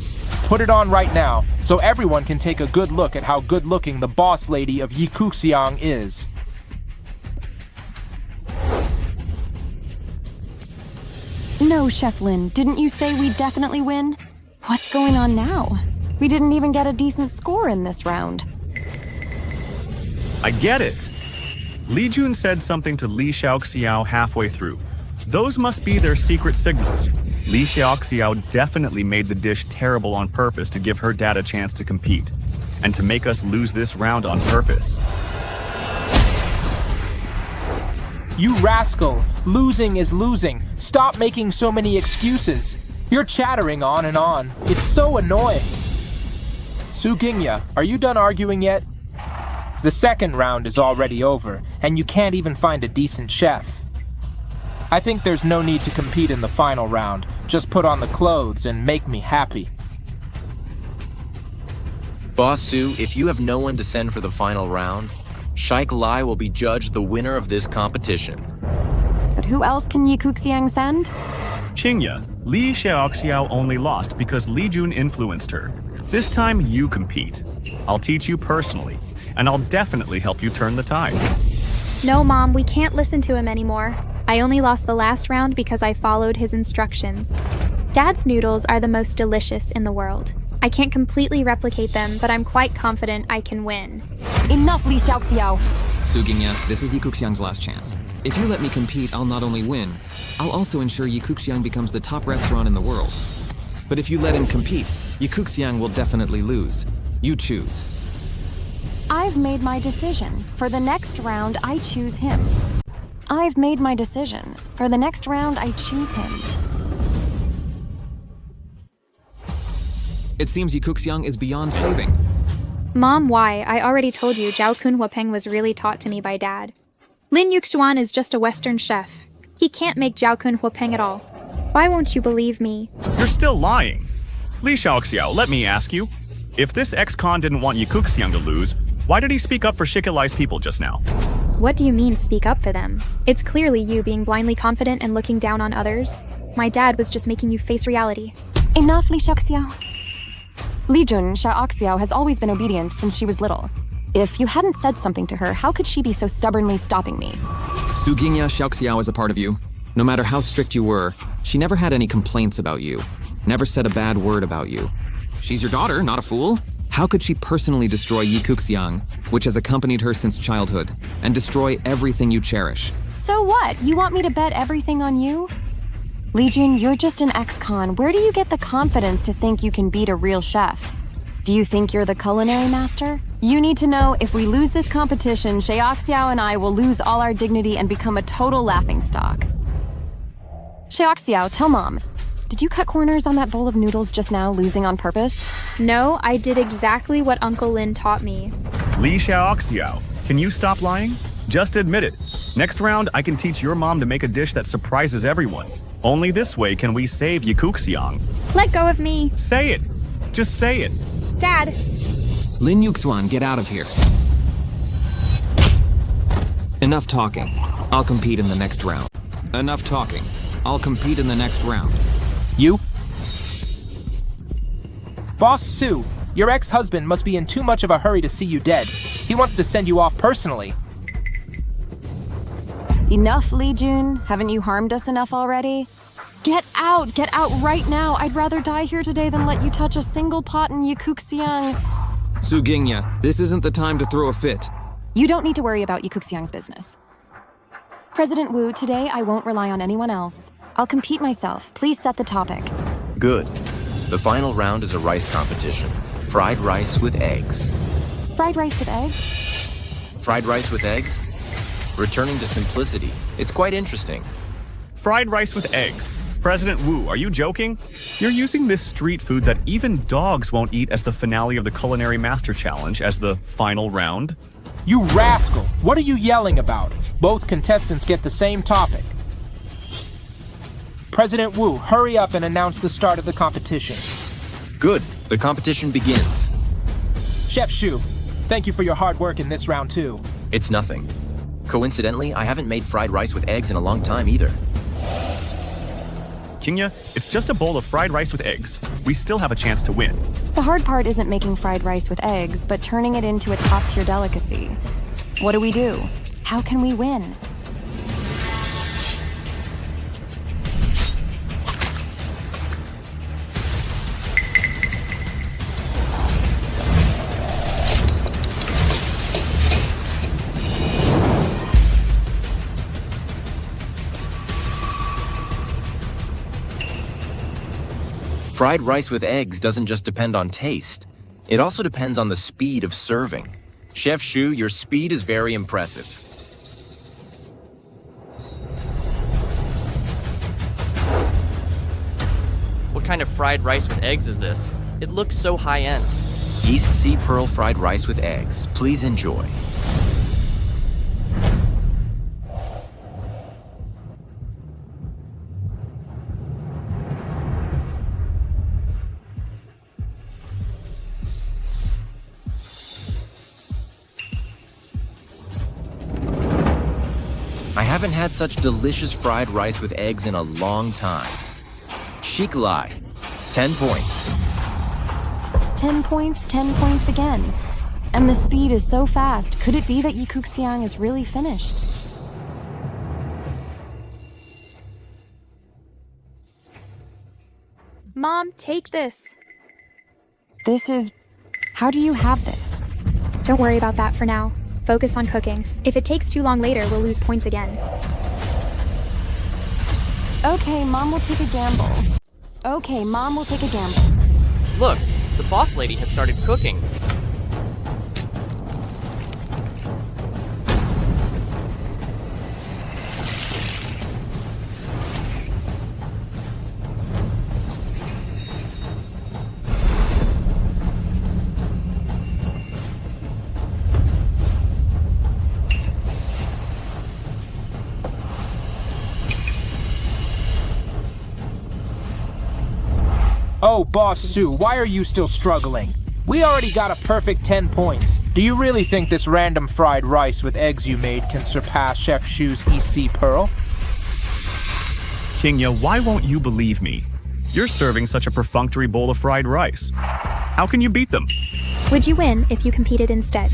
Put it on right now, so everyone can take a good look at how good-looking the boss lady of Yikuxiang is. No, Chef Lin, didn't you say we definitely win? What's going on now? We didn't even get a decent score in this round. I get it. Li Jun said something to Li Xiaoxiao halfway through. Those must be their secret signals. Li Xiaoxiao definitely made the dish terrible on purpose to give her dad a chance to compete, and to make us lose this round on purpose. You rascal! Losing is losing. Stop making so many excuses. You're chattering on and on. It's so annoying. Su Gingya, are you done arguing yet? The second round is already over, and you can't even find a decent chef. I think there's no need to compete in the final round. Just put on the clothes and make me happy. Boss Su, if you have no one to send for the final round, Shike Lai will be judged the winner of this competition. But who else can Yi Kuxiang send? Qingya, Li Xiaoxiao only lost because Li Jun influenced her. This time you compete. I'll teach you personally, and I'll definitely help you turn the tide. No, Mom, we can't listen to him anymore. I only lost the last round because I followed his instructions. Dad's noodles are the most delicious in the world. I can't completely replicate them, but I'm quite confident I can win. Enough, Li Xiaoxiao. Su Gingya, this is Yi Kuxiang's last chance. If you let me compete, I'll not only win, I'll also ensure Yi Kuxiang becomes the top restaurant in the world. But if you let him compete, Yi Kuxiang will definitely lose. You choose. I've made my decision. For the next round, I choose him. I've made my decision. For the next round, I choose him. It seems Yi Kuxiang is beyond saving. Mom, why? I already told you Zhao Kun Huapeng was really taught to me by Dad. Lin Yuxuan is just a Western chef. He can't make Zhao Kun Huapeng at all. Why won't you believe me? You're still lying. Li Xiaoxiao, let me ask you. If this ex-con didn't want Yi Kuxiang to lose, why did he speak up for Shike Lai's people just now? What do you mean speak up for them? It's clearly you being blindly confident and looking down on others. My dad was just making you face reality. Enough, Li Xiaoxiao. Li Jun Xiaoxiao has always been obedient since she was little. If you hadn't said something to her, how could she be so stubbornly stopping me? Su Gingya Xiaoxiao is a part of you. No matter how strict you were, she never had any complaints about you. Never said a bad word about you. She's your daughter, not a fool. How could she personally destroy Yi Kuxiang, which has accompanied her since childhood, and destroy everything you cherish? So what? You want me to bet everything on you? Li Jun, you're just an ex-con. Where do you get the confidence to think you can beat a real chef? Do you think you're the culinary master? You need to know if we lose this competition, Xiaoxiao and I will lose all our dignity and become a total laughingstock. Xiaoxiao, tell Mom. Did you cut corners on that bowl of noodles just now, losing on purpose? No, I did exactly what Uncle Lin taught me. Li Xiaoxiao, can you stop lying? Just admit it. Next round, I can teach your mom to make a dish that surprises everyone. Only this way can we save Yi Kuxiang. Let go of me. Say it. Just say it. Dad. Lin Yuxuan, get out of here. Enough talking. I'll compete in the next round. Enough talking. I'll compete in the next round. You? Boss Su, your ex-husband must be in too much of a hurry to see you dead. He wants to send you off personally. Enough, Li Jun. Haven't you harmed us enough already? Get out right now. I'd rather die here today than let you touch a single pot in Yi Kuxiang. Su Gingya, this isn't the time to throw a fit. You don't need to worry about Yi Kuxiang's business. President Wu, today I won't rely on anyone else. I'll compete myself. Please set the topic. Good. The final round is a rice competition. Fried rice with eggs. Fried rice with eggs? Fried rice with eggs? Returning to simplicity. It's quite interesting. Fried rice with eggs. President Wu, are you joking? You're using this street food that even dogs won't eat as the finale of the Culinary Master Challenge as the final round? You rascal! What are you yelling about? Both contestants get the same topic. President Wu, hurry up and announce the start of the competition. Good. The competition begins. Chef Shu, thank you for your hard work in this round too. It's nothing. Coincidentally, I haven't made fried rice with eggs in a long time either. Qingya, it's just a bowl of fried rice with eggs. We still have a chance to win. The hard part isn't making fried rice with eggs, but turning it into a top-tier delicacy. What do? How can we win? Fried rice with eggs doesn't just depend on taste. It also depends on the speed of serving. Chef Shu, your speed is very impressive. What kind of fried rice with eggs is this? It looks so high-end. East Sea Pearl fried rice with eggs. Please enjoy. I haven't had such delicious fried rice with eggs in a long time. Shike Lai, 10 points. 10 points, 10 points again. And the speed is so fast. Could it be that Yukuxiang is really finished? Mom, take this. This is... How do you have this? Don't worry about that for now. Focus on cooking. If it takes too long later, we'll lose points again. Okay, Mom will take a gamble. Okay, Mom will take a gamble. Look, the boss lady has started cooking. Oh, Boss Sue, why are you still struggling? We already got a perfect 10 points. Do you really think this random fried rice with eggs you made can surpass Chef Shu's EC Pearl? Kingya, why won't you believe me? You're serving such a perfunctory bowl of fried rice. How can you beat them? Would you win if you competed instead?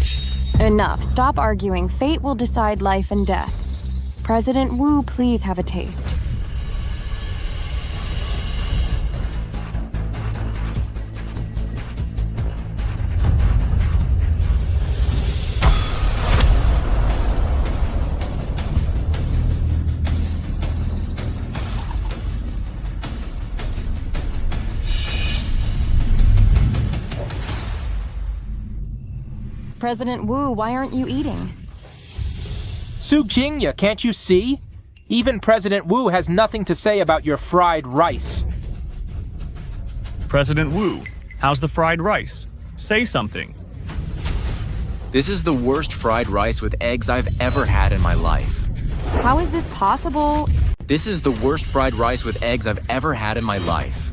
Enough. Stop arguing. Fate will decide life and death. President Wu, please have a taste. President Wu, why aren't you eating? Su Jingya, can't you see? Even President Wu has nothing to say about your fried rice. President Wu, how's the fried rice? Say something. This is the worst fried rice with eggs I've ever had in my life. How is this possible? This is the worst fried rice with eggs I've ever had in my life.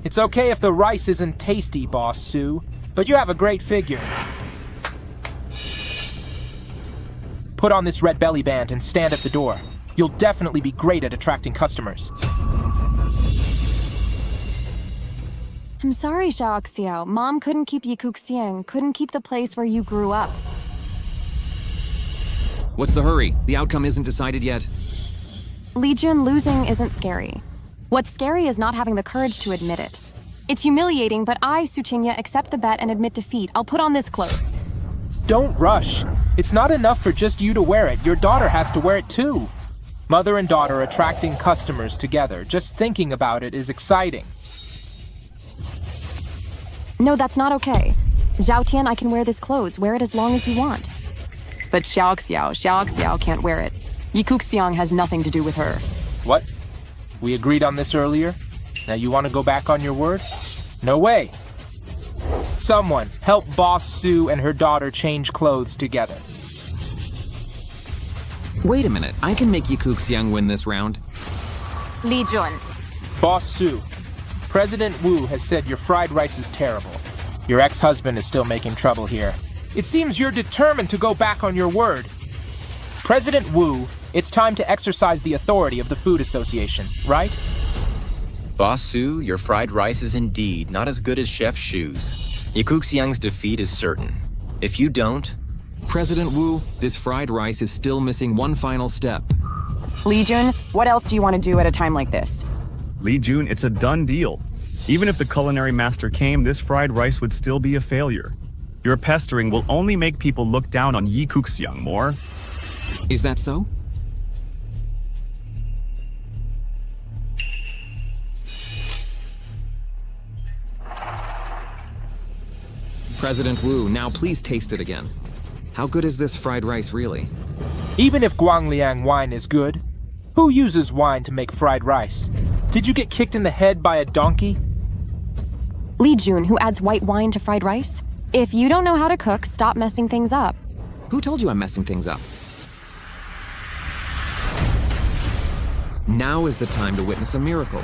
It's okay if the rice isn't tasty, Boss Sue, but you have a great figure. Put on this red belly band and stand at the door. You'll definitely be great at attracting customers. I'm sorry, Xiaoxiao. Mom couldn't keep Yikuxiang, couldn't keep the place where you grew up. What's the hurry? The outcome isn't decided yet. Li Jun, losing isn't scary. What's scary is not having the courage to admit it. It's humiliating, but I, Su Qingya, accept the bet and admit defeat. I'll put on this clothes. Don't rush. It's not enough for just you to wear it. Your daughter has to wear it too. Mother and daughter attracting customers together. Just thinking about it is exciting. No, that's not okay. Zhao Tian, I can wear this clothes. Wear it as long as you want. But Xiaoxiao can't wear it. Yikuxiang has nothing to do with her. What? We agreed on this earlier? Now you want to go back on your word? No way. Someone, help Boss Sue and her daughter change clothes together. Wait a minute, I can make Yikuxiang win this round. Li Jun. Boss Sue, President Wu has said your fried rice is terrible. Your ex-husband is still making trouble here. It seems you're determined to go back on your word. President Wu, it's time to exercise the authority of the Food Association, right? Boss Sue, your fried rice is indeed not as good as Chef Shu's. Yikuxiang's defeat is certain. If you don't... President Wu, this fried rice is still missing one final step. Li Jun, what else do you want to do at a time like this? Li Jun, it's a done deal. Even if the culinary master came, this fried rice would still be a failure. Your pestering will only make people look down on Yikuxiang more. Is that so? President Wu, now please taste it again. How good is this fried rice really? Even if Guangliang wine is good, who uses wine to make fried rice? Did you get kicked in the head by a donkey? Li Jun, who adds white wine to fried rice? If you don't know how to cook, stop messing things up. Who told you I'm messing things up? Now is the time to witness a miracle.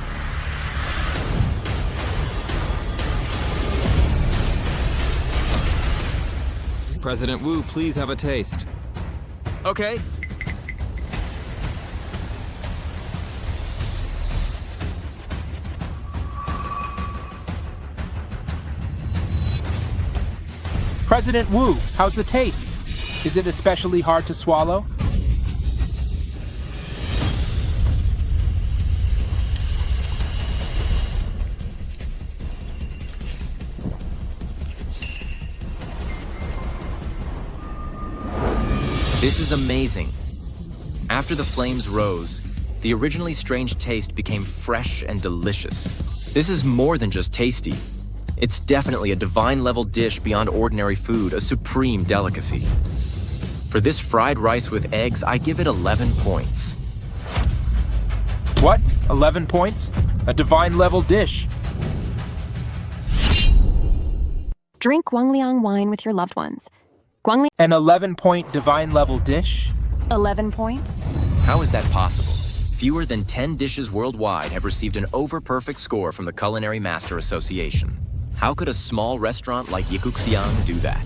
President Wu, please have a taste. Okay. President Wu, how's the taste? Is it especially hard to swallow? This is amazing. After the flames rose, the originally strange taste became fresh and delicious. This is more than just tasty. It's definitely a divine-level dish beyond ordinary food, a supreme delicacy. For this fried rice with eggs, I give it 11 points. What? 11 points? A divine-level dish. Drink Guangliang wine with your loved ones. An 11-point divine-level dish? 11 points? How is that possible? Fewer than 10 dishes worldwide have received an over-perfect score from the Culinary Master Association. How could a small restaurant like Accusations do that?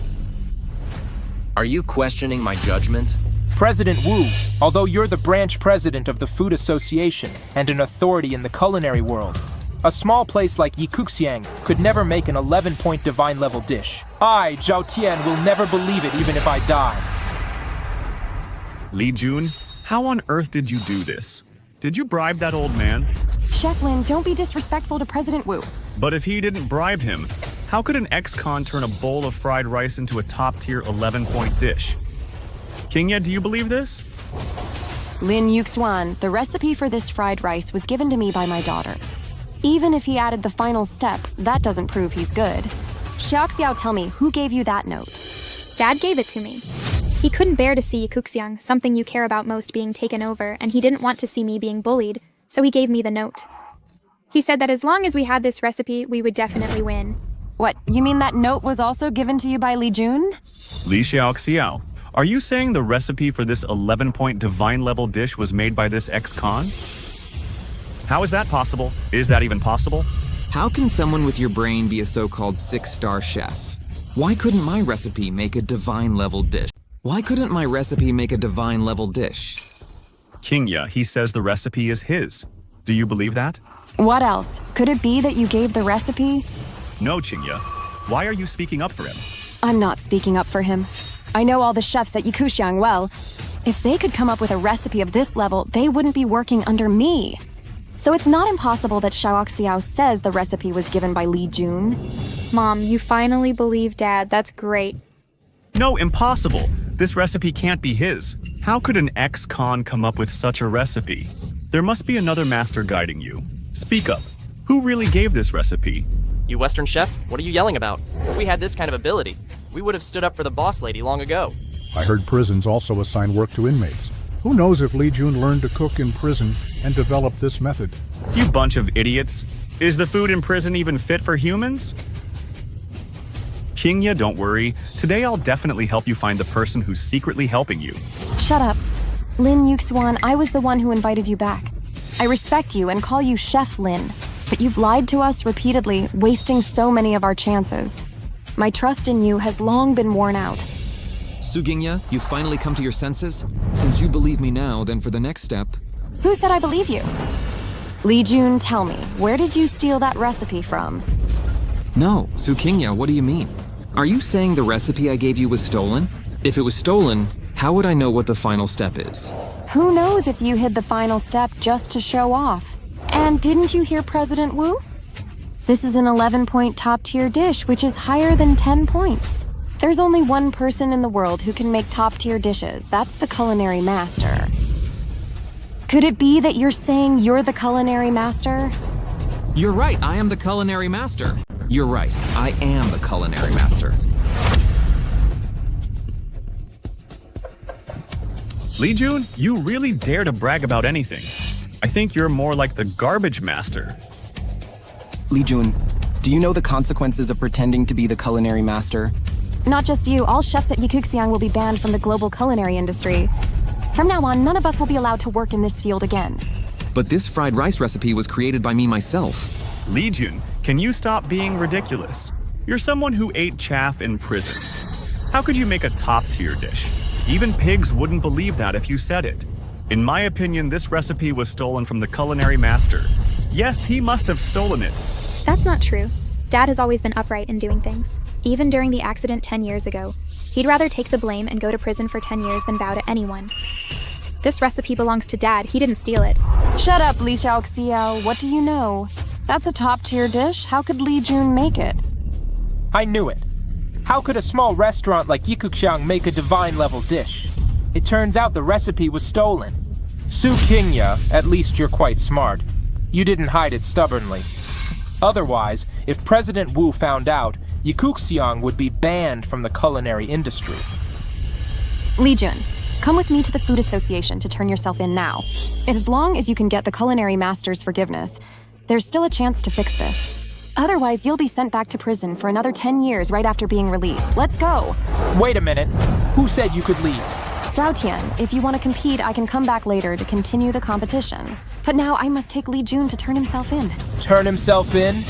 Are you questioning my judgment? President Wu, although you're the branch president of the Food Association and an authority in the culinary world, a small place like Yikuxiang could never make an 11-point divine-level dish. I, Zhao Tian, will never believe it even if I die. Li Jun, how on earth did you do this? Did you bribe that old man? Chef Lin, don't be disrespectful to President Wu. But if he didn't bribe him, how could an ex-con turn a bowl of fried rice into a top-tier 11-point dish? Kingya, do you believe this? Lin Yuxuan, the recipe for this fried rice was given to me by my daughter. Even if he added the final step, that doesn't prove he's good. Xiaoxiao, tell me, who gave you that note? Dad gave it to me. He couldn't bear to see Yikuxiang, something you care about most, being taken over, and he didn't want to see me being bullied, so he gave me the note. He said that as long as we had this recipe, we would definitely win. What, you mean that note was also given to you by Li Jun? Li Xiaoxiao, are you saying the recipe for this 11-point divine-level dish was made by this ex-con? How is that possible? Is that even possible? How can someone with your brain be a so-called 6-star chef? Why couldn't my recipe make a divine-level dish? Why couldn't my recipe make a divine-level dish? Kingya, he says the recipe is his. Do you believe that? What else? Could it be that you gave the recipe? No, Kingya. Why are you speaking up for him? I'm not speaking up for him. I know all the chefs at Yikuxiang well. If they could come up with a recipe of this level, they wouldn't be working under me. So it's not impossible that Xiaoxiao says the recipe was given by Li Jun. Mom, you finally believe Dad. That's great. No, impossible. This recipe can't be his. How could an ex-con come up with such a recipe? There must be another master guiding you. Speak up. Who really gave this recipe? You Western chef, what are you yelling about? If we had this kind of ability, we would have stood up for the boss lady long ago. I heard prisons also assign work to inmates. Who knows if Li Jun learned to cook in prison and developed this method? You bunch of idiots. Is the food in prison even fit for humans? Kingya, don't worry. Today I'll definitely help you find the person who's secretly helping you. Shut up. Lin Yuxuan, I was the one who invited you back. I respect you and call you Chef Lin, but you've lied to us repeatedly, wasting so many of our chances. My trust in you has long been worn out. Sugingya, you've finally come to your senses? Since you believe me now, then for the next step... Who said I believe you? Li Jun, tell me, where did you steal that recipe from? No, Sugingya, what do you mean? Are you saying the recipe I gave you was stolen? If it was stolen, how would I know what the final step is? Who knows if you hid the final step just to show off? And didn't you hear President Wu? This is an 11-point top-tier dish, which is higher than 10 points. There's only one person in the world who can make top-tier dishes. That's the Culinary Master. Could it be that you're saying you're the Culinary Master? You're right, I am the Culinary Master. You're right, I am the Culinary Master. Li Jun, you really dare to brag about anything. I think you're more like the garbage master. Li Jun, do you know the consequences of pretending to be the culinary master? Not just you, all chefs at Yikuxiang will be banned from the global culinary industry. From now on, none of us will be allowed to work in this field again. But this fried rice recipe was created by me myself. Li Jun, can you stop being ridiculous? You're someone who ate chaff in prison. How could you make a top-tier dish? Even pigs wouldn't believe that if you said it. In my opinion, this recipe was stolen from the culinary master. Yes, he must have stolen it. That's not true. Dad has always been upright in doing things. Even during the accident 10 years ago, he'd rather take the blame and go to prison for 10 years than bow to anyone. This recipe belongs to Dad. He didn't steal it. Shut up, Li Xiaoxiao. What do you know? That's a top-tier dish. How could Li Jun make it? I knew it. How could a small restaurant like Yikuxiang make a divine-level dish? It turns out the recipe was stolen. Su Qingya, at least you're quite smart. You didn't hide it stubbornly. Otherwise, if President Wu found out, Yikuxiang would be banned from the culinary industry. Li Jun, come with me to the Food Association to turn yourself in now. As long as you can get the culinary master's forgiveness, there's still a chance to fix this. Otherwise, you'll be sent back to prison for another 10 years right after being released. Let's go! Wait a minute. Who said you could leave? Zhao Tian, if you want to compete, I can come back later to continue the competition. But now I must take Li Jun to turn himself in. Turn himself in?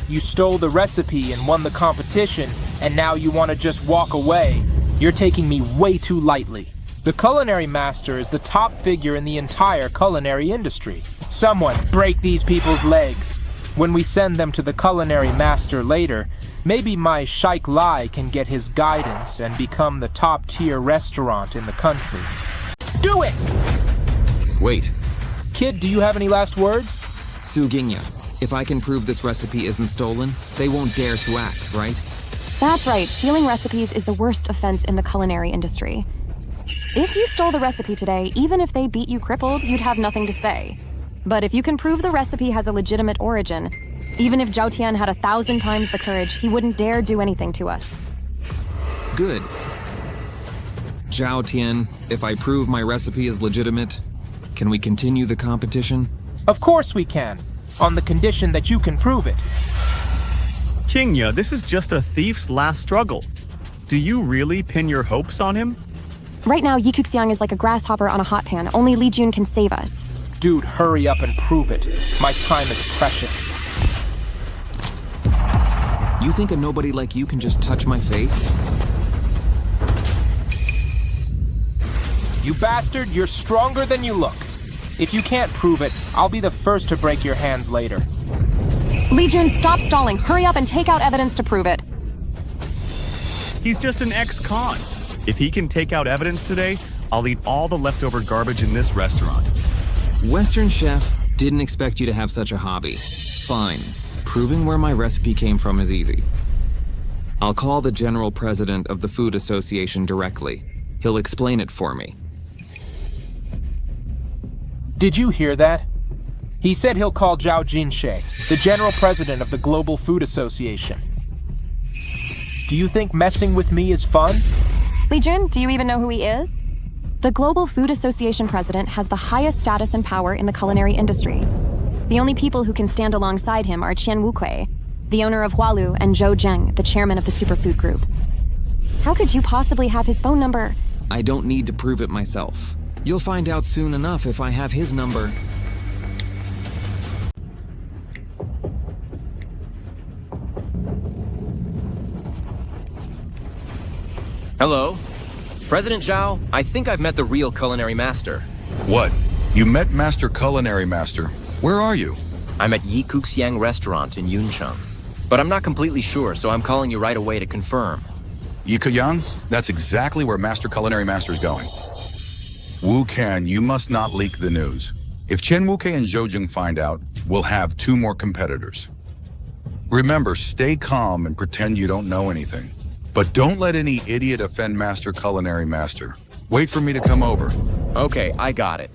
You stole the recipe and won the competition, and now you want to just walk away. You're taking me way too lightly. The culinary master is the top figure in the entire culinary industry. Someone break these people's legs. When we send them to the culinary master later, maybe my Shike Lai can get his guidance and become the top-tier restaurant in the country. Do it! Wait. Kid, do you have any last words? Su Qingya, if I can prove this recipe isn't stolen, they won't dare to act, right? That's right. Stealing recipes is the worst offense in the culinary industry. If you stole the recipe today, even if they beat you crippled, you'd have nothing to say. But if you can prove the recipe has a legitimate origin, even if Zhao Tian had 1,000 times the courage, he wouldn't dare do anything to us. Good. Zhao Tian, if I prove my recipe is legitimate, can we continue the competition? Of course we can, on the condition that you can prove it. Qingya, this is just a thief's last struggle. Do you really pin your hopes on him? Right now, Yikuxiang is like a grasshopper on a hot pan. Only Li Jun can save us. Dude, hurry up and prove it. My time is precious. You think a nobody like you can just touch my face? You bastard, you're stronger than you look. If you can't prove it, I'll be the first to break your hands later. Li Jun, stop stalling. Hurry up and take out evidence to prove it. He's just an ex-con. If he can take out evidence today, I'll eat all the leftover garbage in this restaurant. Western chef didn't expect you to have such a hobby. Fine. Proving where my recipe came from is easy. I'll call the general president of the Food Association directly. He'll explain it for me. Did you hear that? He said he'll call Zhao Jinshe, the general president of the Global Food Association. Do you think messing with me is fun? Li Jun, do you even know who he is? The Global Food Association president has the highest status and power in the culinary industry. The only people who can stand alongside him are Qian Wukui, the owner of Hualu, and Zhou Zheng, the chairman of the Superfood Group. How could you possibly have his phone number? I don't need to prove it myself. You'll find out soon enough if I have his number. Hello? President Zhao, I think I've met the real culinary master. What? You met Master Culinary Master? Where are you? I'm at Yikuxiang Restaurant in Yuncheng. But I'm not completely sure, so I'm calling you right away to confirm. Yikuxiang? That's exactly where Master Culinary Master is going. Wu Can, you must not leak the news. If Chen Wukei and Zhou Zheng find out, we'll have 2 more competitors. Remember, stay calm and pretend you don't know anything. But don't let any idiot offend Master Culinary Master. Wait for me to come over. Okay, I got it.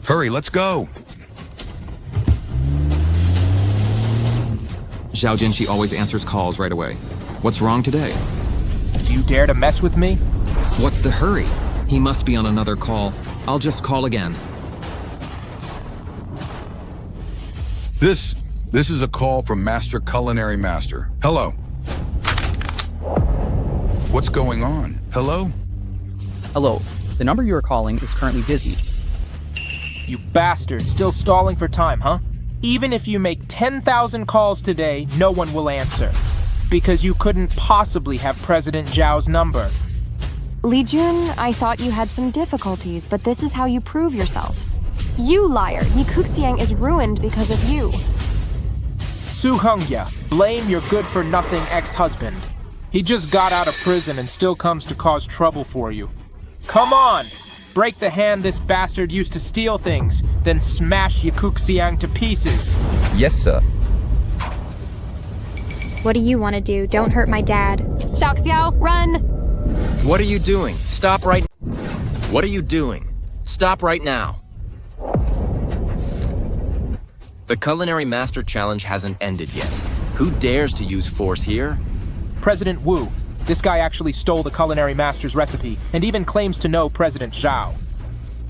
Hurry, let's go. Zhao Jinshi always answers calls right away. What's wrong today? Do you dare to mess with me? What's the hurry? He must be on another call. I'll just call again. This is a call from Master Culinary Master. Hello. What's going on? Hello? Hello. The number you are calling is currently busy. You bastard, still stalling for time, huh? Even if you make 10,000 calls today, no one will answer. Because you couldn't possibly have President Zhao's number. Li Jun, I thought you had some difficulties, but this is how you prove yourself. You liar! Yikuxiang is ruined because of you. Su Hengya, blame your good-for-nothing ex-husband. He just got out of prison and still comes to cause trouble for you. Come on! Break the hand this bastard used to steal things, then smash Yikuxiang to pieces. Yes, sir. What do you want to do? Don't hurt my dad. Xiao, run! What are you doing? Stop right... What are you doing? Stop right now. The Culinary Master Challenge hasn't ended yet. Who dares to use force here? President Wu. This guy actually stole the Culinary Master's recipe and even claims to know President Zhao.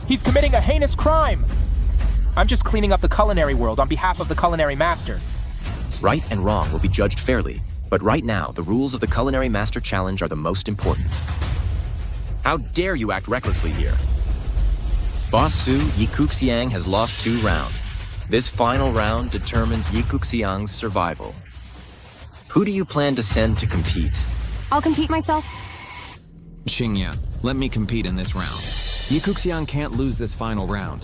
He's committing a heinous crime! I'm just cleaning up the culinary world on behalf of the Culinary Master. Right and wrong will be judged fairly, but right now, the rules of the Culinary Master Challenge are the most important. How dare you act recklessly here? Boss Su, Yikuxiang has lost 2 rounds. This final round determines Yikuxiang's survival. Who do you plan to send to compete? I'll compete myself. Xingya, let me compete in this round. Yikuxiang can't lose this final round.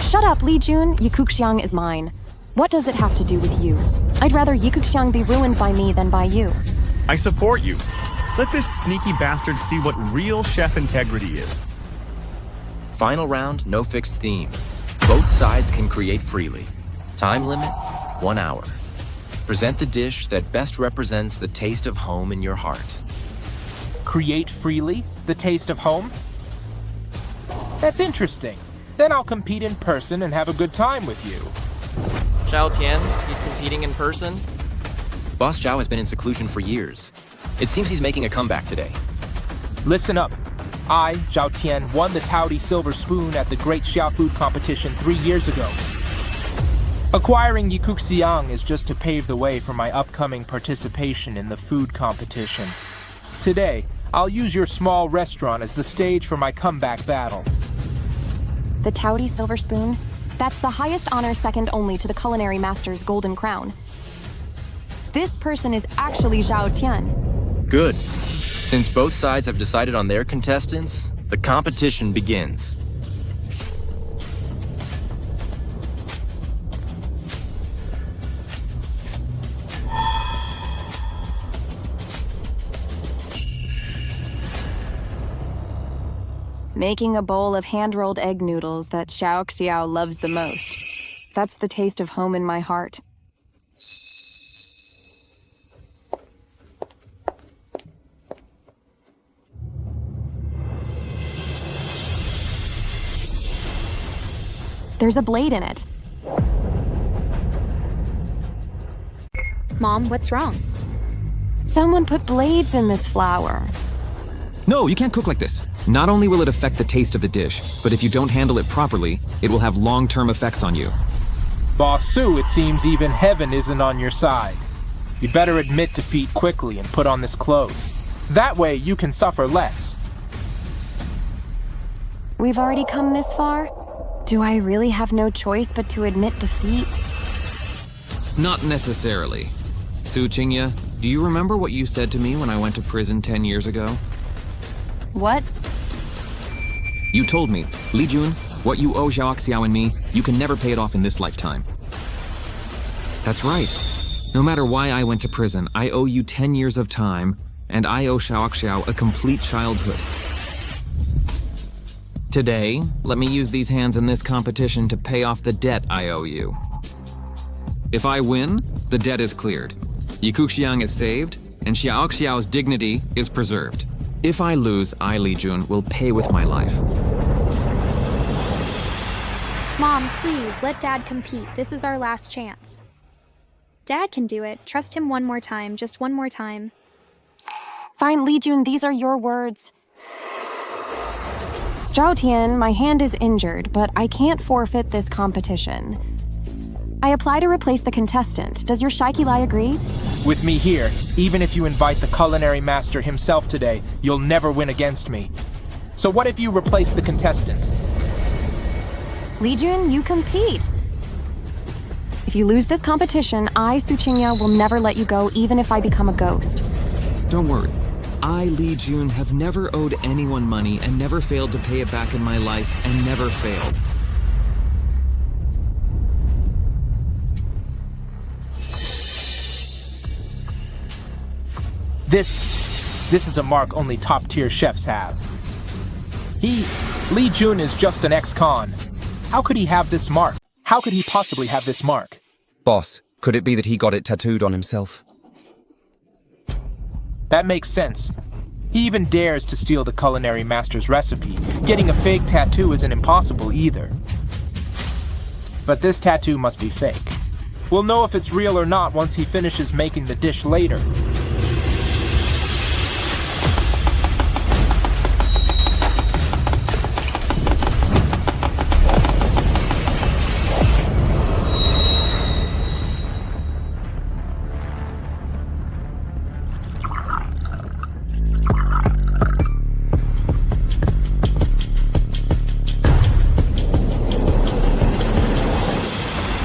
Shut up, Li Jun. Yikuxiang is mine. What does it have to do with you? I'd rather Yikuxiang be ruined by me than by you. I support you. Let this sneaky bastard see what real chef integrity is. Final round, no fixed theme. Both sides can create freely. Time limit, 1 hour. Present the dish that best represents the taste of home in your heart. Create freely? The taste of home? That's interesting. Then I'll compete in person and have a good time with you. Zhao Tian, he's competing in person? Boss Zhao has been in seclusion for years. It seems he's making a comeback today. Listen up. I, Zhao Tian, won the Taudi Silver Spoon at the Great Xiao Food Competition 3 years ago. Acquiring Yikuxiang is just to pave the way for my upcoming participation in the food competition. Today, I'll use your small restaurant as the stage for my comeback battle. The Taudi Silver Spoon? That's the highest honor, second only to the Culinary Master's Golden Crown. This person is actually Zhao Tian. Good. Since both sides have decided on their contestants, the competition begins. Making a bowl of hand-rolled egg noodles that Xiao loves the most. That's the taste of home in my heart. There's a blade in it. Mom, what's wrong? Someone put blades in this flour. No, you can't cook like this. Not only will it affect the taste of the dish, but if you don't handle it properly, it will have long-term effects on you. Boss Su, it seems even heaven isn't on your side. You'd better admit defeat quickly and put on this clothes. That way you can suffer less. We've already come this far? Do I really have no choice but to admit defeat? Not necessarily. Su Qingya, do you remember what you said to me when I went to prison 10 years ago? What? You told me, Li Jun, what you owe Xiao and me, you can never pay it off in this lifetime. That's right. No matter why I went to prison, I owe you 10 years of time, and I owe Xiao a complete childhood. Today, let me use these hands in this competition to pay off the debt I owe you. If I win, the debt is cleared. Yikuxiang is saved, and Xiao's dignity is preserved. If I lose, I, Li Jun, will pay with my life. Mom, please, let Dad compete. This is our last chance. Dad can do it. Trust him one more time, just one more time. Fine, Li Jun, these are your words. Zhao Tian, my hand is injured, but I can't forfeit this competition. I apply to replace the contestant. Does your Shike Lai agree? With me here, even if you invite the culinary master himself today, you'll never win against me. So what if you replace the contestant? Li Jun, you compete. If you lose this competition, I, Su Qingya, will never let you go even if I become a ghost. Don't worry. I, Li Jun, have never owed anyone money and never failed to pay it back in my life and never failed. This is a mark only top-tier chefs have. Li Jun is just an ex-con. How could he have this mark? How could he possibly have this mark? Boss, could it be that he got it tattooed on himself? That makes sense. He even dares to steal the culinary master's recipe. Getting a fake tattoo isn't impossible either. But this tattoo must be fake. We'll know if it's real or not once he finishes making the dish later.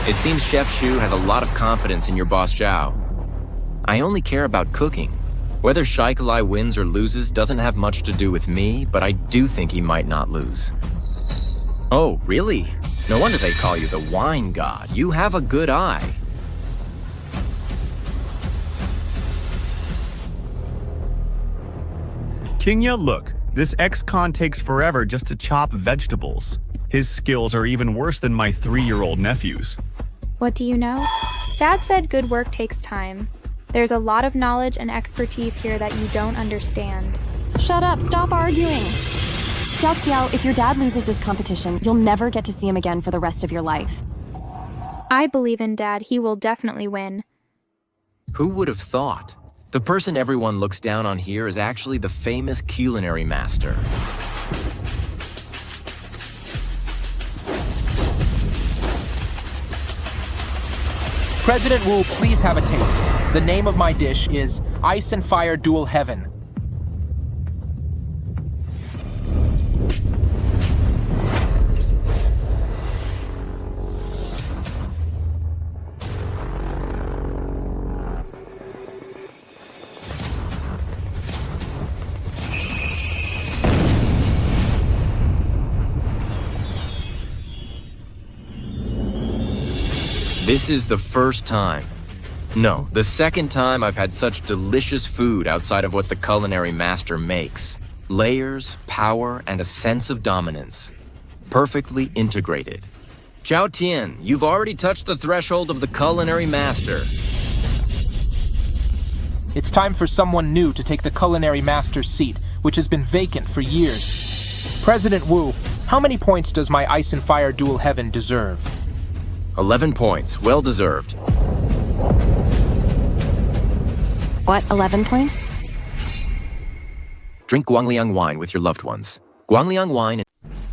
It seems Chef Shu has a lot of confidence in your boss Zhao. I only care about cooking. Whether Shike Lai wins or loses doesn't have much to do with me, but I do think he might not lose. Oh, really? No wonder they call you the wine god. You have a good eye. Qingya, look. This ex-con takes forever just to chop vegetables. His skills are even worse than my 3-year-old nephew's. What do you know? Dad said good work takes time. There's a lot of knowledge and expertise here that you don't understand. Shut up, stop arguing. Zhao Xiao, if your dad loses this competition, you'll never get to see him again for the rest of your life. I believe in Dad. He will definitely win. Who would have thought? The person everyone looks down on here is actually the famous culinary master. President Wu, please have a taste. The name of my dish is Ice and Fire Duel Heaven. This is the first time. No, the second time I've had such delicious food outside of what the culinary master makes. Layers, power, and a sense of dominance. Perfectly integrated. Zhao Tian, you've already touched the threshold of the culinary master. It's time for someone new to take the culinary master's seat, which has been vacant for years. President Wu, how many points does my Ice and Fire Duel Heaven deserve? 11 points, well deserved. What, 11 points? Drink Guangliang wine with your loved ones. Guangliang wine.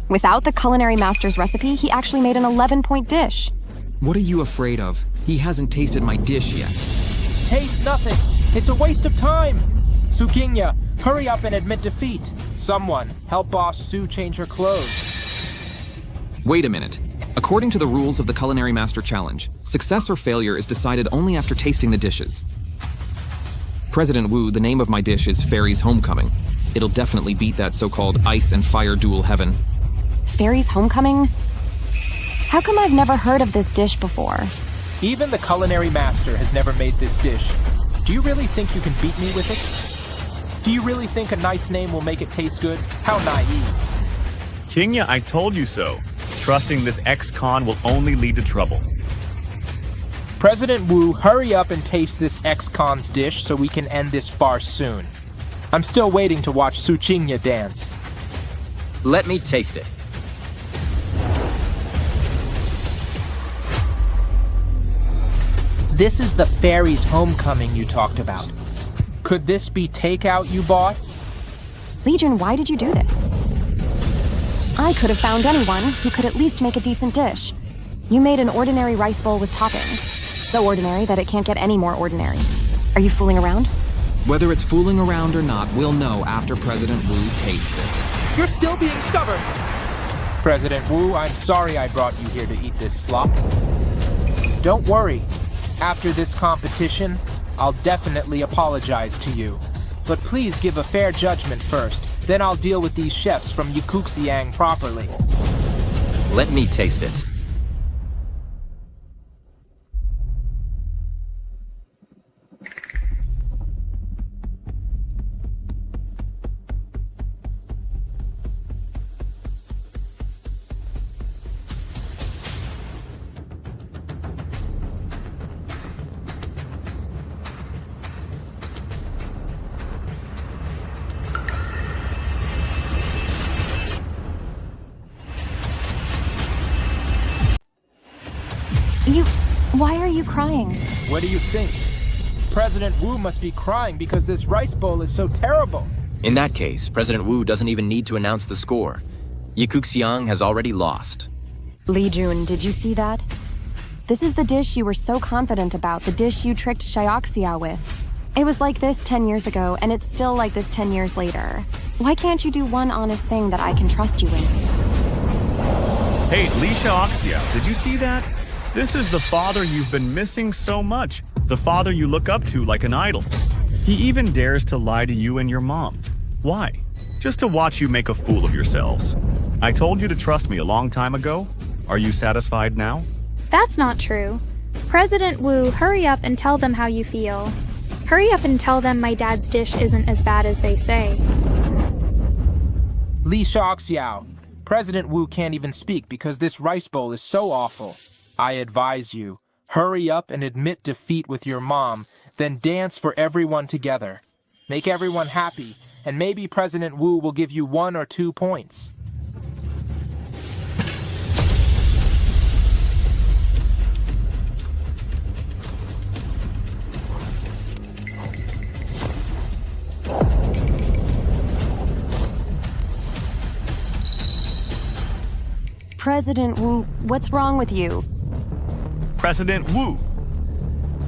Without the culinary master's recipe, he actually made an 11-point dish. What are you afraid of? He hasn't tasted my dish yet. Taste nothing. It's a waste of time. Su Qingya, hurry up and admit defeat. Someone, help Boss Su change her clothes. Wait a minute. According to the rules of the Culinary Master Challenge, success or failure is decided only after tasting the dishes. President Wu, the name of my dish is Fairy's Homecoming. It'll definitely beat that so-called Ice and Fire Duel Heaven. Fairy's Homecoming? How come I've never heard of this dish before? Even the culinary master has never made this dish. Do you really think you can beat me with it? Do you really think a nice name will make it taste good? How naive. Qingya, I told you so. Trusting this ex-con will only lead to trouble. President Wu, hurry up and taste this ex-con's dish so we can end this farce soon. I'm still waiting to watch Su Qingya dance. Let me taste it. This is the Fairy's Homecoming you talked about. Could this be takeout you bought? Legion, why did you do this? I could have found anyone who could at least make a decent dish. You made an ordinary rice bowl with toppings. So ordinary that it can't get any more ordinary. Are you fooling around? Whether it's fooling around or not, we'll know after President Wu tastes it. You're still being stubborn! President Wu, I'm sorry I brought you here to eat this slop. Don't worry. After this competition, I'll definitely apologize to you. But please give a fair judgment first. Then I'll deal with these chefs from Yukuxiang properly. Let me taste it. Why are you crying? What do you think? President Wu must be crying because this rice bowl is so terrible. In that case, President Wu doesn't even need to announce the score. Yukuxiang has already lost. Li Jun, did you see that? This is the dish you were so confident about, the dish you tricked Xiaoxia with. It was like this 10 years ago, and it's still like this 10 years later. Why can't you do one honest thing that I can trust you in? Hey, Li Xiaoxia, did you see that? This is the father you've been missing so much. The father you look up to like an idol. He even dares to lie to you and your mom. Why? Just to watch you make a fool of yourselves. I told you to trust me a long time ago. Are you satisfied now? That's not true. President Wu, hurry up and tell them how you feel. Hurry up and tell them my dad's dish isn't as bad as they say. Li Xiaoxiao, President Wu can't even speak because this rice bowl is so awful. I advise you, hurry up and admit defeat with your mom, then dance for everyone together. Make everyone happy, and maybe President Wu will give you 1 or 2 points. President Wu, what's wrong with you? President Wu!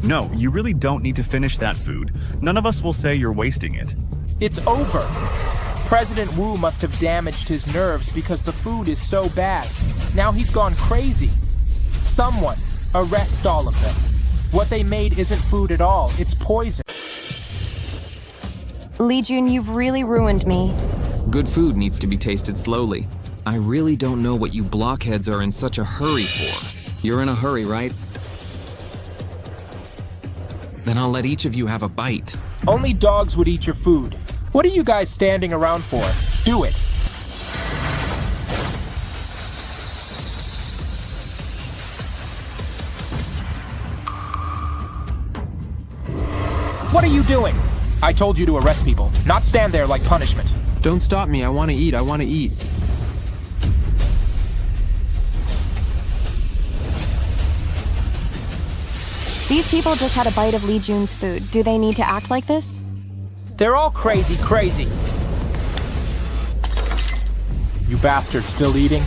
No, you really don't need to finish that food. None of us will say you're wasting it. It's over. President Wu must have damaged his nerves because the food is so bad. Now he's gone crazy. Someone, arrest all of them. What they made isn't food at all, it's poison. Li Jun, you've really ruined me. Good food needs to be tasted slowly. I really don't know what you blockheads are in such a hurry for. You're in a hurry, right? Then I'll let each of you have a bite. Only dogs would eat your food. What are you guys standing around for? Do it. What are you doing? I told you to arrest people, not stand there like punishment. Don't stop me. I want to eat. I want to eat. These people just had a bite of Li Jun's food. Do they need to act like this? They're all crazy. You bastards still eating?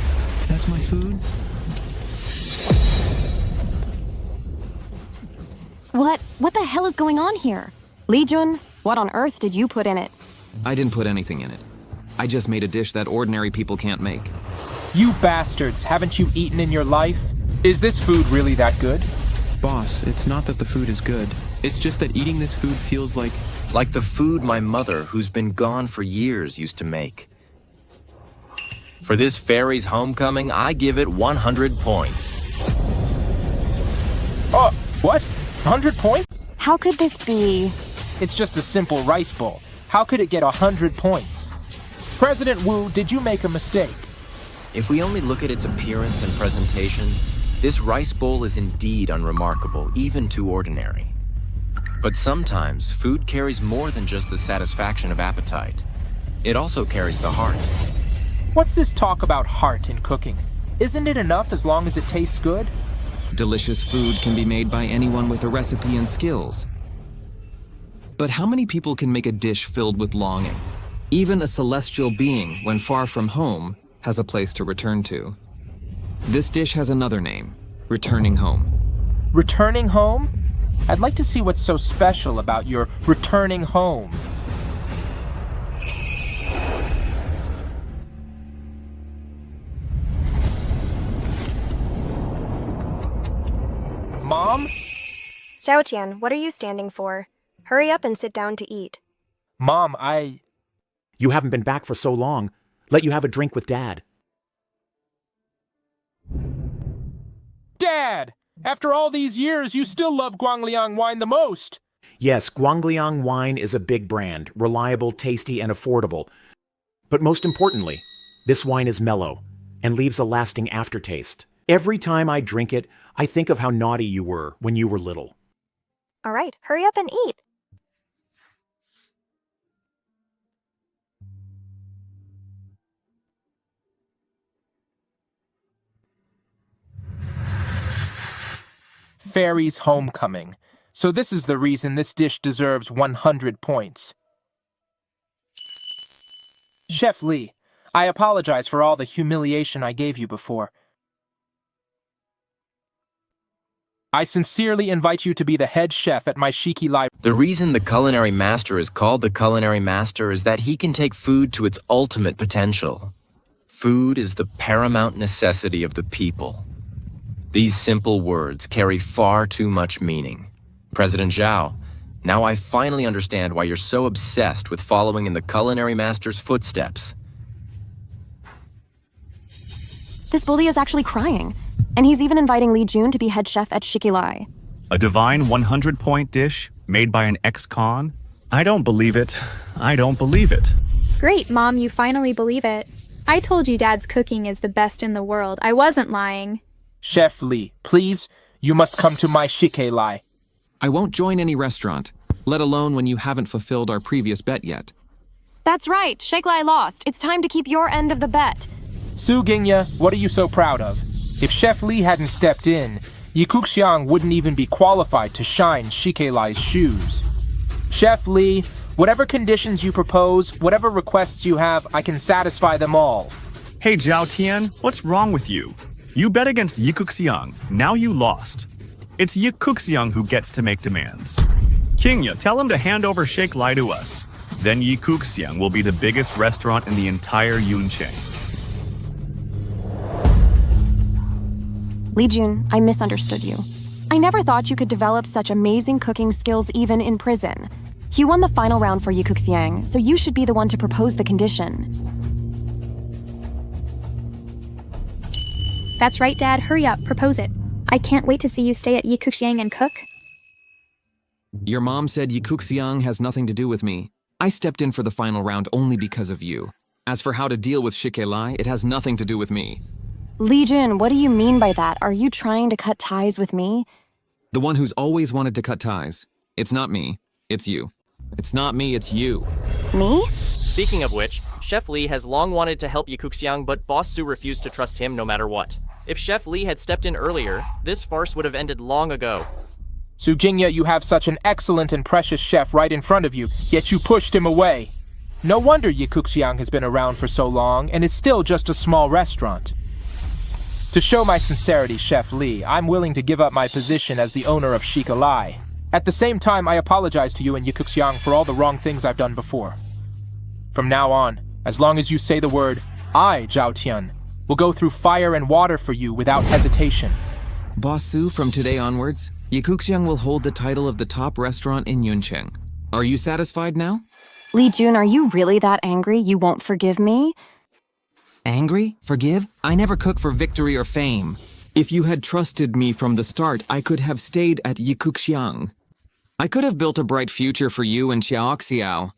That's my food? What the hell is going on here? Li Jun, what on earth did you put in it? I didn't put anything in it. I just made a dish that ordinary people can't make. You bastards, haven't you eaten in your life? Is this food really that good? Boss, it's not that the food is good. It's just that eating this food feels like... Like the food my mother, who's been gone for years, used to make. For this fairy's homecoming, I give it 100 points. Oh, what? 100 points? How could this be? It's just a simple rice bowl. How could it get 100 points? President Wu, did you make a mistake? If we only look at its appearance and presentation, this rice bowl is indeed unremarkable, even too ordinary. But sometimes, food carries more than just the satisfaction of appetite. It also carries the heart. What's this talk about heart in cooking? Isn't it enough as long as it tastes good? Delicious food can be made by anyone with a recipe and skills. But how many people can make a dish filled with longing? Even a celestial being, when far from home, has a place to return to. This dish has another name, returning home. Returning home? I'd like to see what's so special about your returning home. Mom? Zhao Tian, what are you standing for? Hurry up and sit down to eat. Mom, You haven't been back for so long. Let you have a drink with Dad. Dad! After all these years, you still love Guangliang wine the most. Yes, Guangliang wine is a big brand, reliable, tasty, and affordable. But most importantly, this wine is mellow and leaves a lasting aftertaste. Every time I drink it, I think of how naughty you were when you were little. All right, hurry up and eat. Fairy's homecoming. So this is the reason this dish deserves 100 points. Chef Li, I apologize for all the humiliation I gave you before. I sincerely invite you to be the head chef at my Shike Lai. The reason the culinary master is called the culinary master is that he can take food to its ultimate potential. Food is the paramount necessity of the people. These simple words carry far too much meaning. President Zhao, now I finally understand why you're so obsessed with following in the culinary master's footsteps. This bully is actually crying, and he's even inviting Li Jun to be head chef at Shike Lai. A divine 100-point dish made by an ex-con? I don't believe it. I don't believe it. Great, Mom, you finally believe it. I told you Dad's cooking is the best in the world. I wasn't lying. Chef Li, please, you must come to my Shike Lai. I won't join any restaurant, let alone when you haven't fulfilled our previous bet yet. That's right, Shike Lai lost. It's time to keep your end of the bet. Su Gingya, what are you so proud of? If Chef Li hadn't stepped in, Yikuxiang wouldn't even be qualified to shine Shike Lai's shoes. Chef Li, whatever conditions you propose, whatever requests you have, I can satisfy them all. Hey, Zhao Tian, what's wrong with you? You bet against Yikuxiang. Now you lost. It's Yikuxiang who gets to make demands. Kingya, tell him to hand over Shike Lai to us. Then Yikuxiang will be the biggest restaurant in the entire Yuncheng. Li Jun, I misunderstood you. I never thought you could develop such amazing cooking skills even in prison. You won the final round for Yikuxiang, so you should be the one to propose the condition. That's right, Dad. Hurry up. Propose it. I can't wait to see you stay at Yikuxiang and cook. Your mom said Yikuxiang has nothing to do with me. I stepped in for the final round only because of you. As for how to deal with Shike Lai, it has nothing to do with me. Li Jun, what do you mean by that? Are you trying to cut ties with me? The one who's always wanted to cut ties. It's not me. It's you. It's not me, it's you. Me? Speaking of which, Chef Li has long wanted to help Yikuxiang, but Boss Su refused to trust him no matter what. If Chef Li had stepped in earlier, this farce would have ended long ago. Su Jingya, you have such an excellent and precious chef right in front of you, yet you pushed him away. No wonder Yikuxiang has been around for so long and is still just a small restaurant. To show my sincerity, Chef Li, I'm willing to give up my position as the owner of Shike Lai. At the same time, I apologize to you and Yikuxiang for all the wrong things I've done before. From now on, as long as you say the word, I, Zhao Tian, will go through fire and water for you without hesitation. Boss Su, from today onwards, Yikuxiang will hold the title of the top restaurant in Yuncheng. Are you satisfied now? Li Jun, are you really that angry you won't forgive me? Angry? Forgive? I never cook for victory or fame. If you had trusted me from the start, I could have stayed at Yikuxiang. I could have built a bright future for you and Xiaoxiao.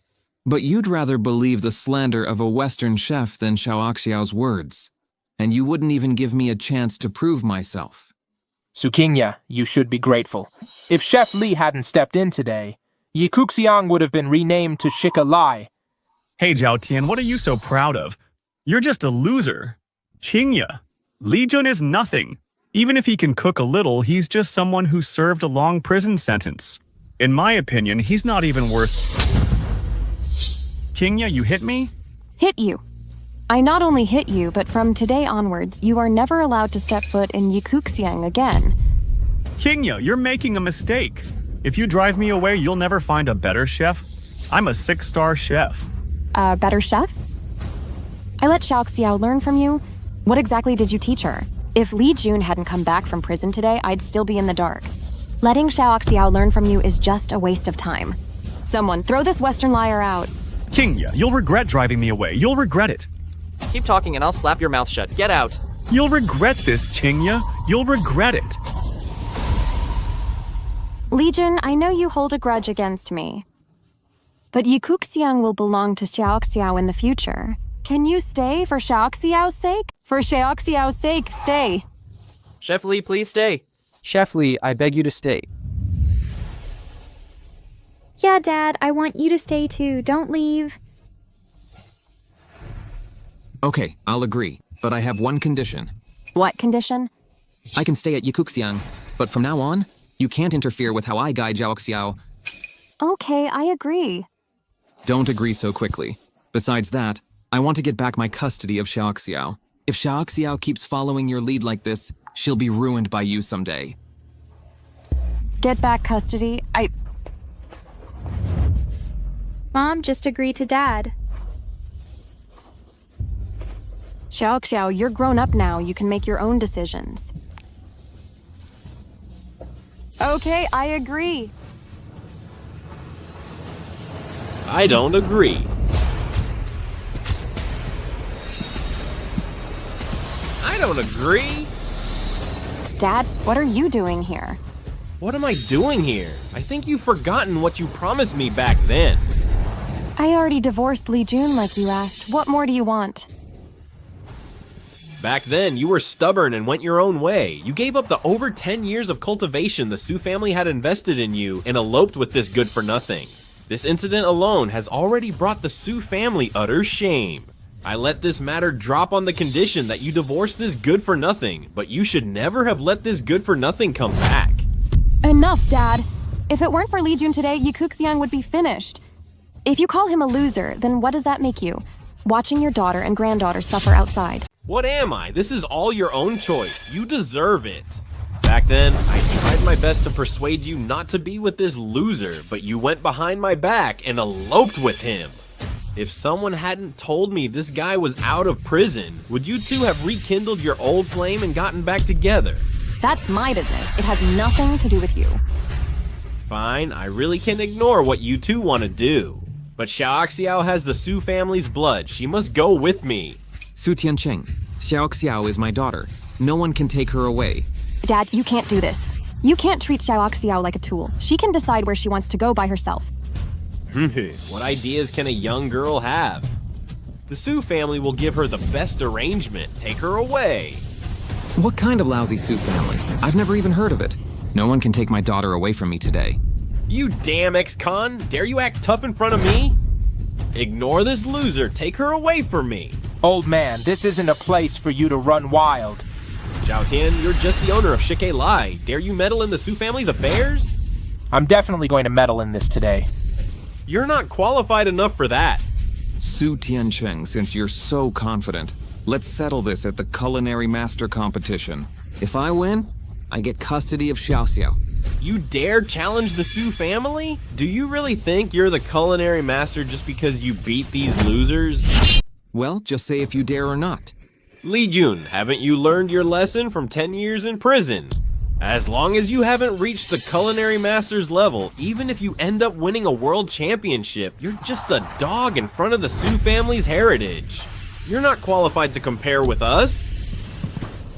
But you'd rather believe the slander of a Western chef than Xiaoxiao's words. And you wouldn't even give me a chance to prove myself. Su Qingya, you should be grateful. If Chef Li hadn't stepped in today, Yikuxiang would have been renamed to Shike Lai. Hey, Zhao Tian, what are you so proud of? You're just a loser. Qingya, Li Jun is nothing. Even if he can cook a little, he's just someone who served a long prison sentence. In my opinion, he's not even worth... Qingya, you hit me? Hit you. I not only hit you, but from today onwards, you are never allowed to step foot in Yikuxiang again. Qingya, you're making a mistake. If you drive me away, you'll never find a better chef. I'm a 6-star chef. A better chef? I let Xiao learn from you. What exactly did you teach her? If Li Jun hadn't come back from prison today, I'd still be in the dark. Letting Xiao learn from you is just a waste of time. Someone, throw this Western liar out. Qingya, you'll regret driving me away. You'll regret it. Keep talking and I'll slap your mouth shut. Get out. You'll regret this, Qingya. You'll regret it. Legion, I know you hold a grudge against me. But Yikuxiang will belong to Xiao in the future. Can you stay for Xiaoxiao's sake? For Xiaoxiao's sake, stay. Chef Li, please stay. Chef Li, I beg you to stay. Yeah, Dad, I want you to stay too. Don't leave. Okay, I'll agree, but I have one condition. What condition? I can stay at Yikuxiang, but from now on, you can't interfere with how I guide Xiao. Okay, I agree. Don't agree so quickly. Besides that, I want to get back my custody of Xiao. If Xiao keeps following your lead like this, she'll be ruined by you someday. Get back custody? Mom, just agree to Dad. Xiao, you're grown up now. You can make your own decisions. Okay, I agree. I don't agree. I don't agree. Dad, what are you doing here? What am I doing here? I think you've forgotten what you promised me back then. I already divorced Li Jun like you asked. What more do you want? Back then, you were stubborn and went your own way. You gave up the over 10 years of cultivation the Sue family had invested in you and eloped with this good-for-nothing. This incident alone has already brought the Sue family utter shame. I let this matter drop on the condition that you divorce this good-for-nothing, but you should never have let this good-for-nothing come back. Enough, Dad. If it weren't for Li Jun today, Yikuxiang would be finished. If you call him a loser, then what does that make you? Watching your daughter and granddaughter suffer outside. What am I? This is all your own choice. You deserve it. Back then, I tried my best to persuade you not to be with this loser, but you went behind my back and eloped with him. If someone hadn't told me this guy was out of prison, would you two have rekindled your old flame and gotten back together? That's my business. It has nothing to do with you. Fine, I really can ignore what you two want to do. But Xiao has the Sue family's blood. She must go with me. Su Tianqing, Xiao is my daughter. No one can take her away. Dad, you can't do this. You can't treat Xiao like a tool. She can decide where she wants to go by herself. What ideas can a young girl have? The Sue family will give her the best arrangement. Take her away. What kind of lousy Sue family? I've never even heard of it. No one can take my daughter away from me today. You damn ex-con! Dare you act tough in front of me? Ignore this loser. Take her away from me. Old man, this isn't a place for you to run wild. Zhao Tian, you're just the owner of Shike Lai. Dare you meddle in the Sue family's affairs? I'm definitely going to meddle in this today. You're not qualified enough for that. Su Tianqing, since you're so confident, let's settle this at the Culinary Master Competition. If I win, I get custody of Xiao. You dare challenge the Sue family? Do you really think you're the Culinary Master just because you beat these losers? Well, just say if you dare or not. Li Jun, haven't you learned your lesson from 10 years in prison? As long as you haven't reached the Culinary Master's level, even if you end up winning a world championship, you're just a dog in front of the Sue family's heritage. You're not qualified to compare with us.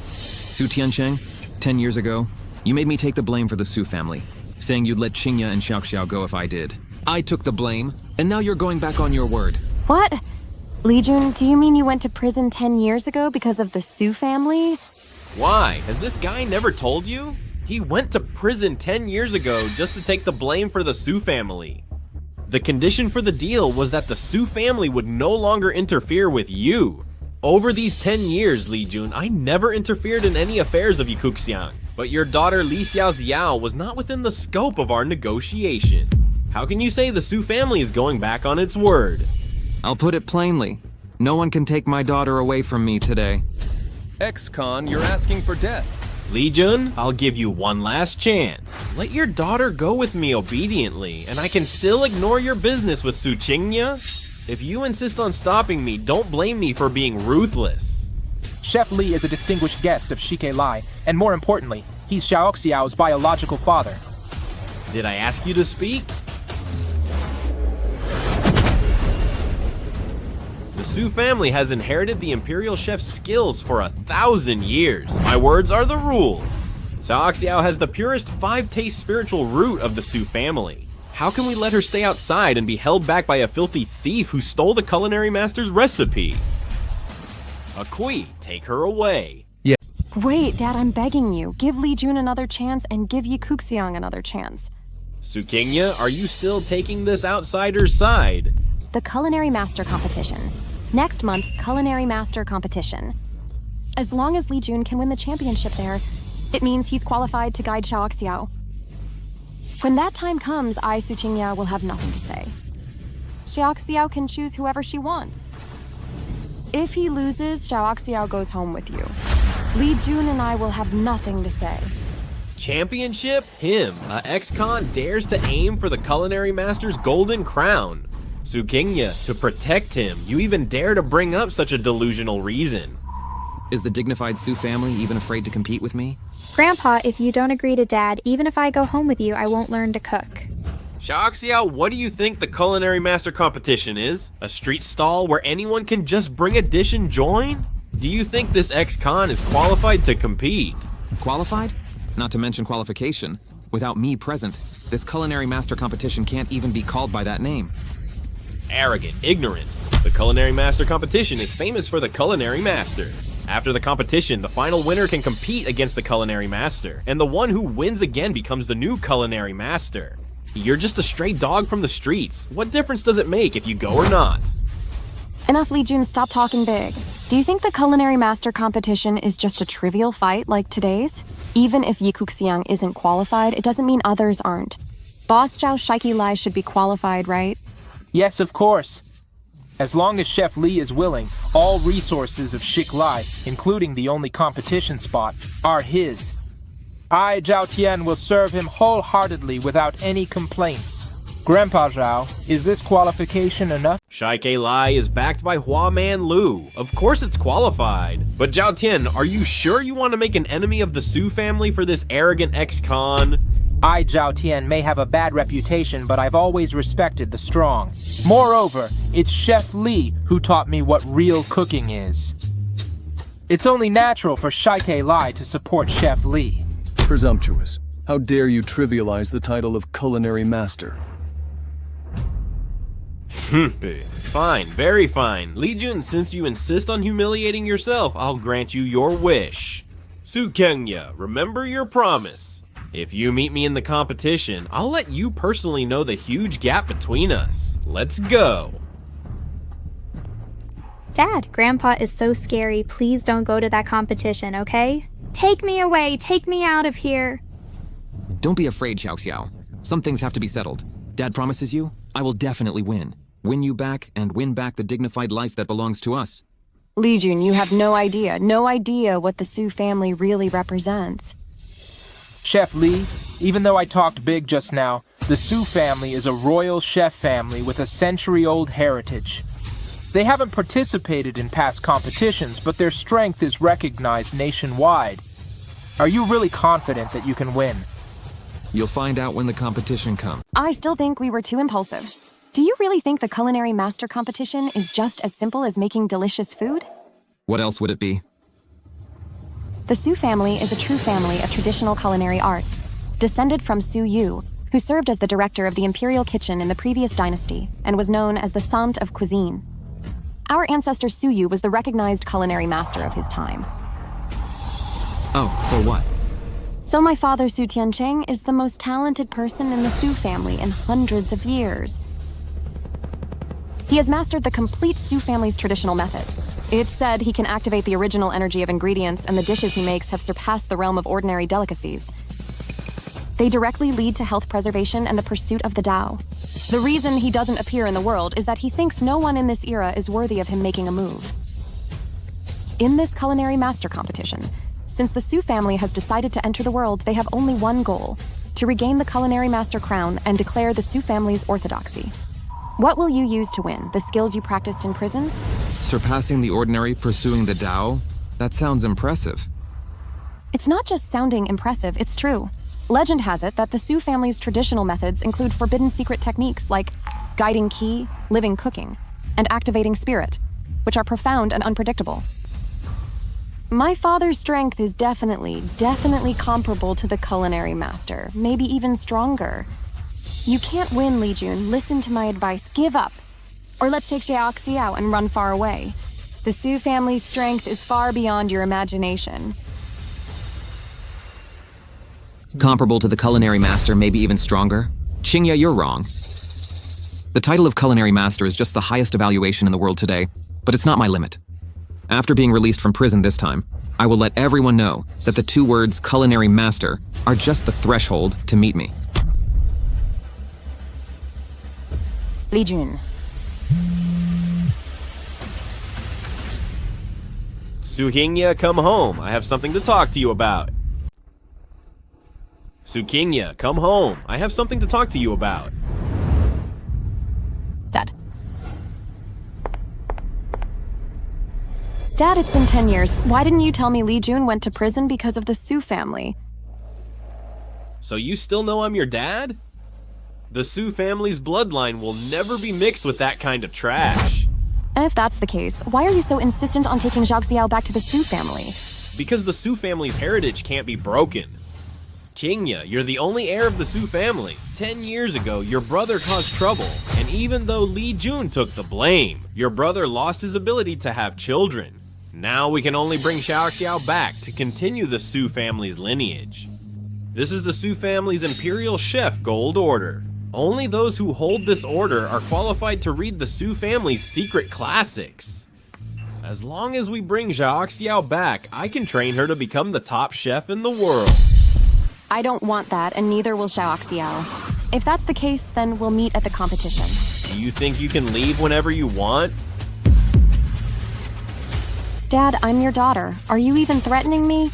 Su Tianqing, 10 years ago, you made me take the blame for the Sue family, saying you'd let Qingya and Xiao go if I did. I took the blame, and now you're going back on your word. What? Li Jun, do you mean you went to prison 10 years ago because of the Sue family? Why? Has this guy never told you? He went to prison 10 years ago just to take the blame for the Sue family. The condition for the deal was that the Sue family would no longer interfere with you. Over these 10 years, Li Jun, I never interfered in any affairs of Yikuxiang, but your daughter Li Xiao was not within the scope of our negotiation. How can you say the Sue family is going back on its word? I'll put it plainly. No one can take my daughter away from me today. Ex-con, you're asking for death. Li Jun, I'll give you one last chance. Let your daughter go with me obediently, and I can still ignore your business with Su Qingya. If you insist on stopping me, don't blame me for being ruthless. Chef Li is a distinguished guest of Shike Lai, and more importantly, he's Xiaoxiao's biological father. Did I ask you to speak? The Sue family has inherited the Imperial Chef's skills for 1,000 years. My words are the rules. Xiaoxiao has the purest 5-taste spiritual root of the Sue family. How can we let her stay outside and be held back by a filthy thief who stole the Culinary Master's recipe? Akui, take her away. Yeah. Wait, Dad, I'm begging you. Give Li Jun another chance and give Yi Kuxiang another chance. Su Qingya, are you still taking this outsider's side? The Culinary Master Competition. Next month's Culinary Master Competition. As long as Li Jun can win the championship there, it means he's qualified to guide Xiaoxiao. When that time comes, I, Su Qingya, will have nothing to say. Xiaoxiao can choose whoever she wants. If he loses, Xiaoxiao goes home with you. Li Jun and I will have nothing to say. Championship? Him, a ex-con dares to aim for the Culinary Master's golden crown. Su Qingya, to protect him, you even dare to bring up such a delusional reason. Is the dignified Sue family even afraid to compete with me? Grandpa, if you don't agree to Dad, even if I go home with you, I won't learn to cook. Xiaoxiao, what do you think the Culinary Master Competition is? A street stall where anyone can just bring a dish and join? Do you think this ex-con is qualified to compete? Qualified? Not to mention qualification. Without me present, this Culinary Master Competition can't even be called by that name. Arrogant, ignorant. The Culinary Master Competition is famous for the Culinary Master. After the competition, the final winner can compete against the Culinary Master, and the one who wins again becomes the new Culinary Master. You're just a stray dog from the streets. What difference does it make if you go or not? Enough, Li Jun, stop talking big. Do you think the Culinary Master Competition is just a trivial fight like today's? Even if Yi Kuxiang isn't qualified, it doesn't mean others aren't. Boss Zhao Shike Lai should be qualified, right? Yes, of course. As long as Chef Li is willing, all resources of Shike Lai, including the only competition spot, are his. I, Zhao Tian, will serve him wholeheartedly without any complaints. Grandpa Zhao, is this qualification enough? Shike Lai is backed by Hua Man Lu. Of course it's qualified. But Zhao Tian, are you sure you want to make an enemy of the Sue family for this arrogant ex-con? I, Zhao Tian, may have a bad reputation, but I've always respected the strong. Moreover, it's Chef Li who taught me what real cooking is. It's only natural for Shike Lai to support Chef Li. Presumptuous. How dare you trivialize the title of Culinary Master? Fine, very fine. Li Jun, since you insist on humiliating yourself, I'll grant you your wish. Su Qingya, remember your promise. If you meet me in the competition, I'll let you personally know the huge gap between us. Let's go. Dad, Grandpa is so scary. Please don't go to that competition, okay? Take me away. Take me out of here. Don't be afraid, Xiaoxiao. Some things have to be settled. Dad promises you, I will definitely win. Win you back and win back the dignified life that belongs to us. Li Jun, you have no idea what the Sue family really represents. Chef Li, even though I talked big just now, the Sue family is a royal chef family with a century-old heritage. They haven't participated in past competitions, but their strength is recognized nationwide. Are you really confident that you can win? You'll find out when the competition comes. I still think we were too impulsive. Do you really think the Culinary Master Competition is just as simple as making delicious food? What else would it be? The Sue family is a true family of traditional culinary arts, descended from Su Yu, who served as the director of the imperial kitchen in the previous dynasty and was known as the Sant of Cuisine. Our ancestor Su Yu was the recognized culinary master of his time. Oh, so what? So my father, Su Tiancheng, is the most talented person in the Su family in hundreds of years. He has mastered the complete Su family's traditional methods. It's said he can activate the original energy of ingredients, and the dishes he makes have surpassed the realm of ordinary delicacies. They directly lead to health preservation and the pursuit of the Tao. The reason he doesn't appear in the world is that he thinks no one in this era is worthy of him making a move. In this culinary master competition, since the Sue family has decided to enter the world, they have only one goal: to regain the culinary master crown and declare the Sue family's orthodoxy. What will you use to win? The skills you practiced in prison? Surpassing the ordinary, pursuing the Tao? That sounds impressive. It's not just sounding impressive, it's true. Legend has it that the Sue family's traditional methods include forbidden secret techniques like guiding ki, living cooking, and activating spirit, which are profound and unpredictable. My father's strength is definitely comparable to the culinary master, maybe even stronger. You can't win, Li Jun. Listen to my advice. Give up. Or let's take Xiao and run far away. The Sue family's strength is far beyond your imagination. Comparable to the culinary master, maybe even stronger? Qingya, you're wrong. The title of culinary master is just the highest evaluation in the world today, but it's not my limit. After being released from prison this time, I will let everyone know that the 2 words culinary master are just the threshold to meet me. Li Jun. Sukinya, come home. I have something to talk to you about. Sukinya, come home. I have something to talk to you about. Dad. Dad, it's been 10 years. Why didn't you tell me Li Jun went to prison because of the Sue family? So you still know I'm your dad? The Sue family's bloodline will never be mixed with that kind of trash. If that's the case, why are you so insistent on taking Zhao Xiao back to the Sue family? Because the Sue family's heritage can't be broken. Qingya, you're the only heir of the Sue family. 10 years ago, your brother caused trouble, and even though Li Jun took the blame, your brother lost his ability to have children. Now we can only bring Xiao back to continue the Sue family's lineage. This is the Sue family's Imperial Chef Gold Order. Only those who hold this order are qualified to read the Sue family's secret classics. As long as we bring Xiao back, I can train her to become the top chef in the world. I don't want that, and neither will Zhao Xiao. If that's the case, then we'll meet at the competition. Do you think you can leave whenever you want? Dad, I'm your daughter. Are you even threatening me?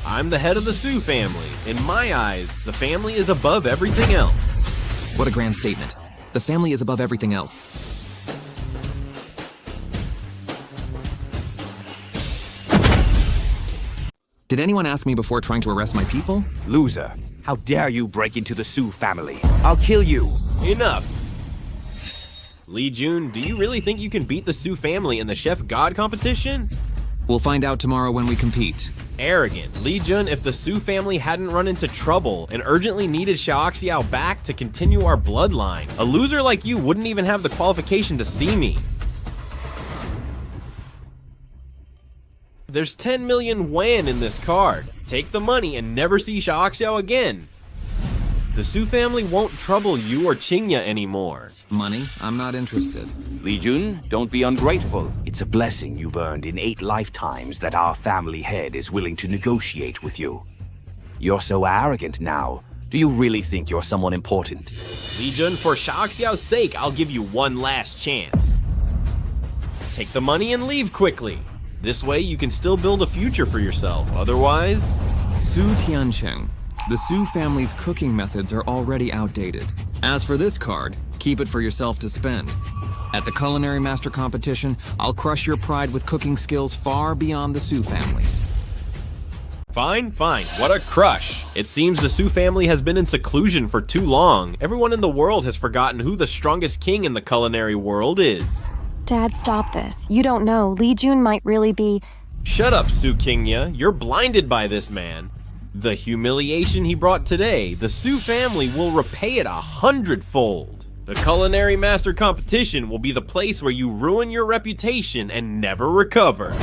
I'm the head of the Sue family. In my eyes, the family is above everything else. What a grand statement. The family is above everything else. Did anyone ask me before trying to arrest my people? Loser, how dare you break into the Sue family? I'll kill you. Enough. Li Jun, do you really think you can beat the Sue family in the Chef God competition? We'll find out tomorrow when we compete. Arrogant. Li Jun, if the Sue family hadn't run into trouble and urgently needed Xiao back to continue our bloodline, a loser like you wouldn't even have the qualification to see me. There's 10 million yuan in this card. Take the money and never see Xiao again. The Sue family won't trouble you or Qingya anymore. Money? I'm not interested. Li Jun, don't be ungrateful. It's a blessing you've earned in 8 lifetimes that our family head is willing to negotiate with you. You're so arrogant now. Do you really think you're someone important? Li Jun, for Xiao's sake, I'll give you one last chance. Take the money and leave quickly. This way you can still build a future for yourself. Otherwise... Su Tiancheng. The Sue family's cooking methods are already outdated. As for this card, keep it for yourself to spend. At the Culinary Master Competition, I'll crush your pride with cooking skills far beyond the Sue family's. Fine. What a crush. It seems the Sue family has been in seclusion for too long. Everyone in the world has forgotten who the strongest king in the culinary world is. Dad, stop this. You don't know. Li Jun might really be... Shut up, Su Qingya. You're blinded by this man. The humiliation he brought today, the Sue family will repay it 100-fold. The Culinary Master Competition will be the place where you ruin your reputation and never recover.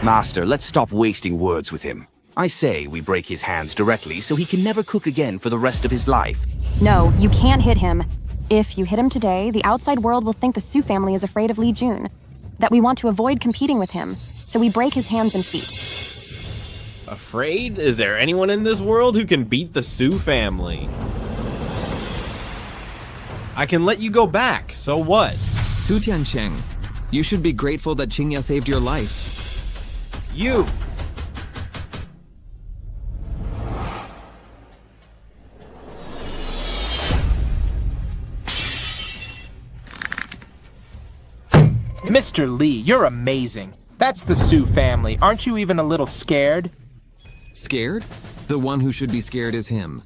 Master, let's stop wasting words with him. I say we break his hands directly so he can never cook again for the rest of his life. No, you can't hit him. If you hit him today, the outside world will think the Sue family is afraid of Li Jun, that we want to avoid competing with him, so we break his hands and feet. Afraid? Is there anyone in this world who can beat the Sue family? I can let you go back, so what? Su Tiancheng, you should be grateful that Qingya saved your life. You! Mr. Li, you're amazing. That's the Sue family. Aren't you even a little scared? Scared? The one who should be scared is him.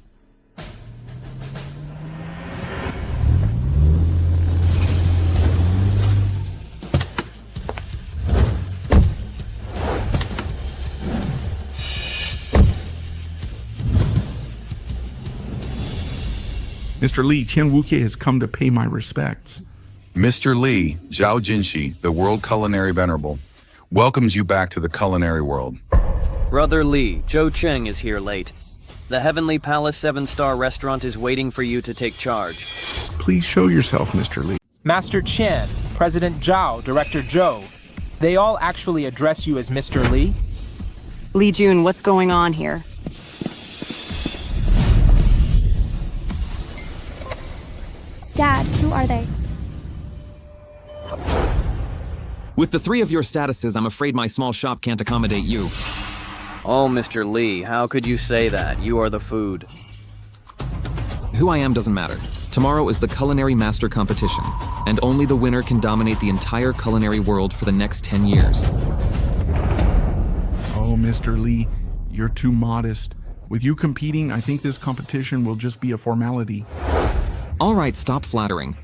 Mr. Li, Tian Wuke has come to pay my respects. Mr. Li, Zhao Jinshi, the World Culinary Venerable, welcomes you back to the culinary world. Brother Li, Zhou Cheng is here late. The Heavenly Palace 7-star restaurant is waiting for you to take charge. Please show yourself, Mr. Li. Master Chen, President Zhao, Director Zhou. They all actually address you as Mr. Li? Li Jun, what's going on here? Dad, who are they? With the three of your statuses, I'm afraid my small shop can't accommodate you. Oh, Mr. Li, how could you say that? You are the food. Who I am doesn't matter. Tomorrow is the Culinary Master Competition, and only the winner can dominate the entire culinary world for the next 10 years. Oh, Mr. Li, you're too modest. With you competing, I think this competition will just be a formality. All right, stop flattering.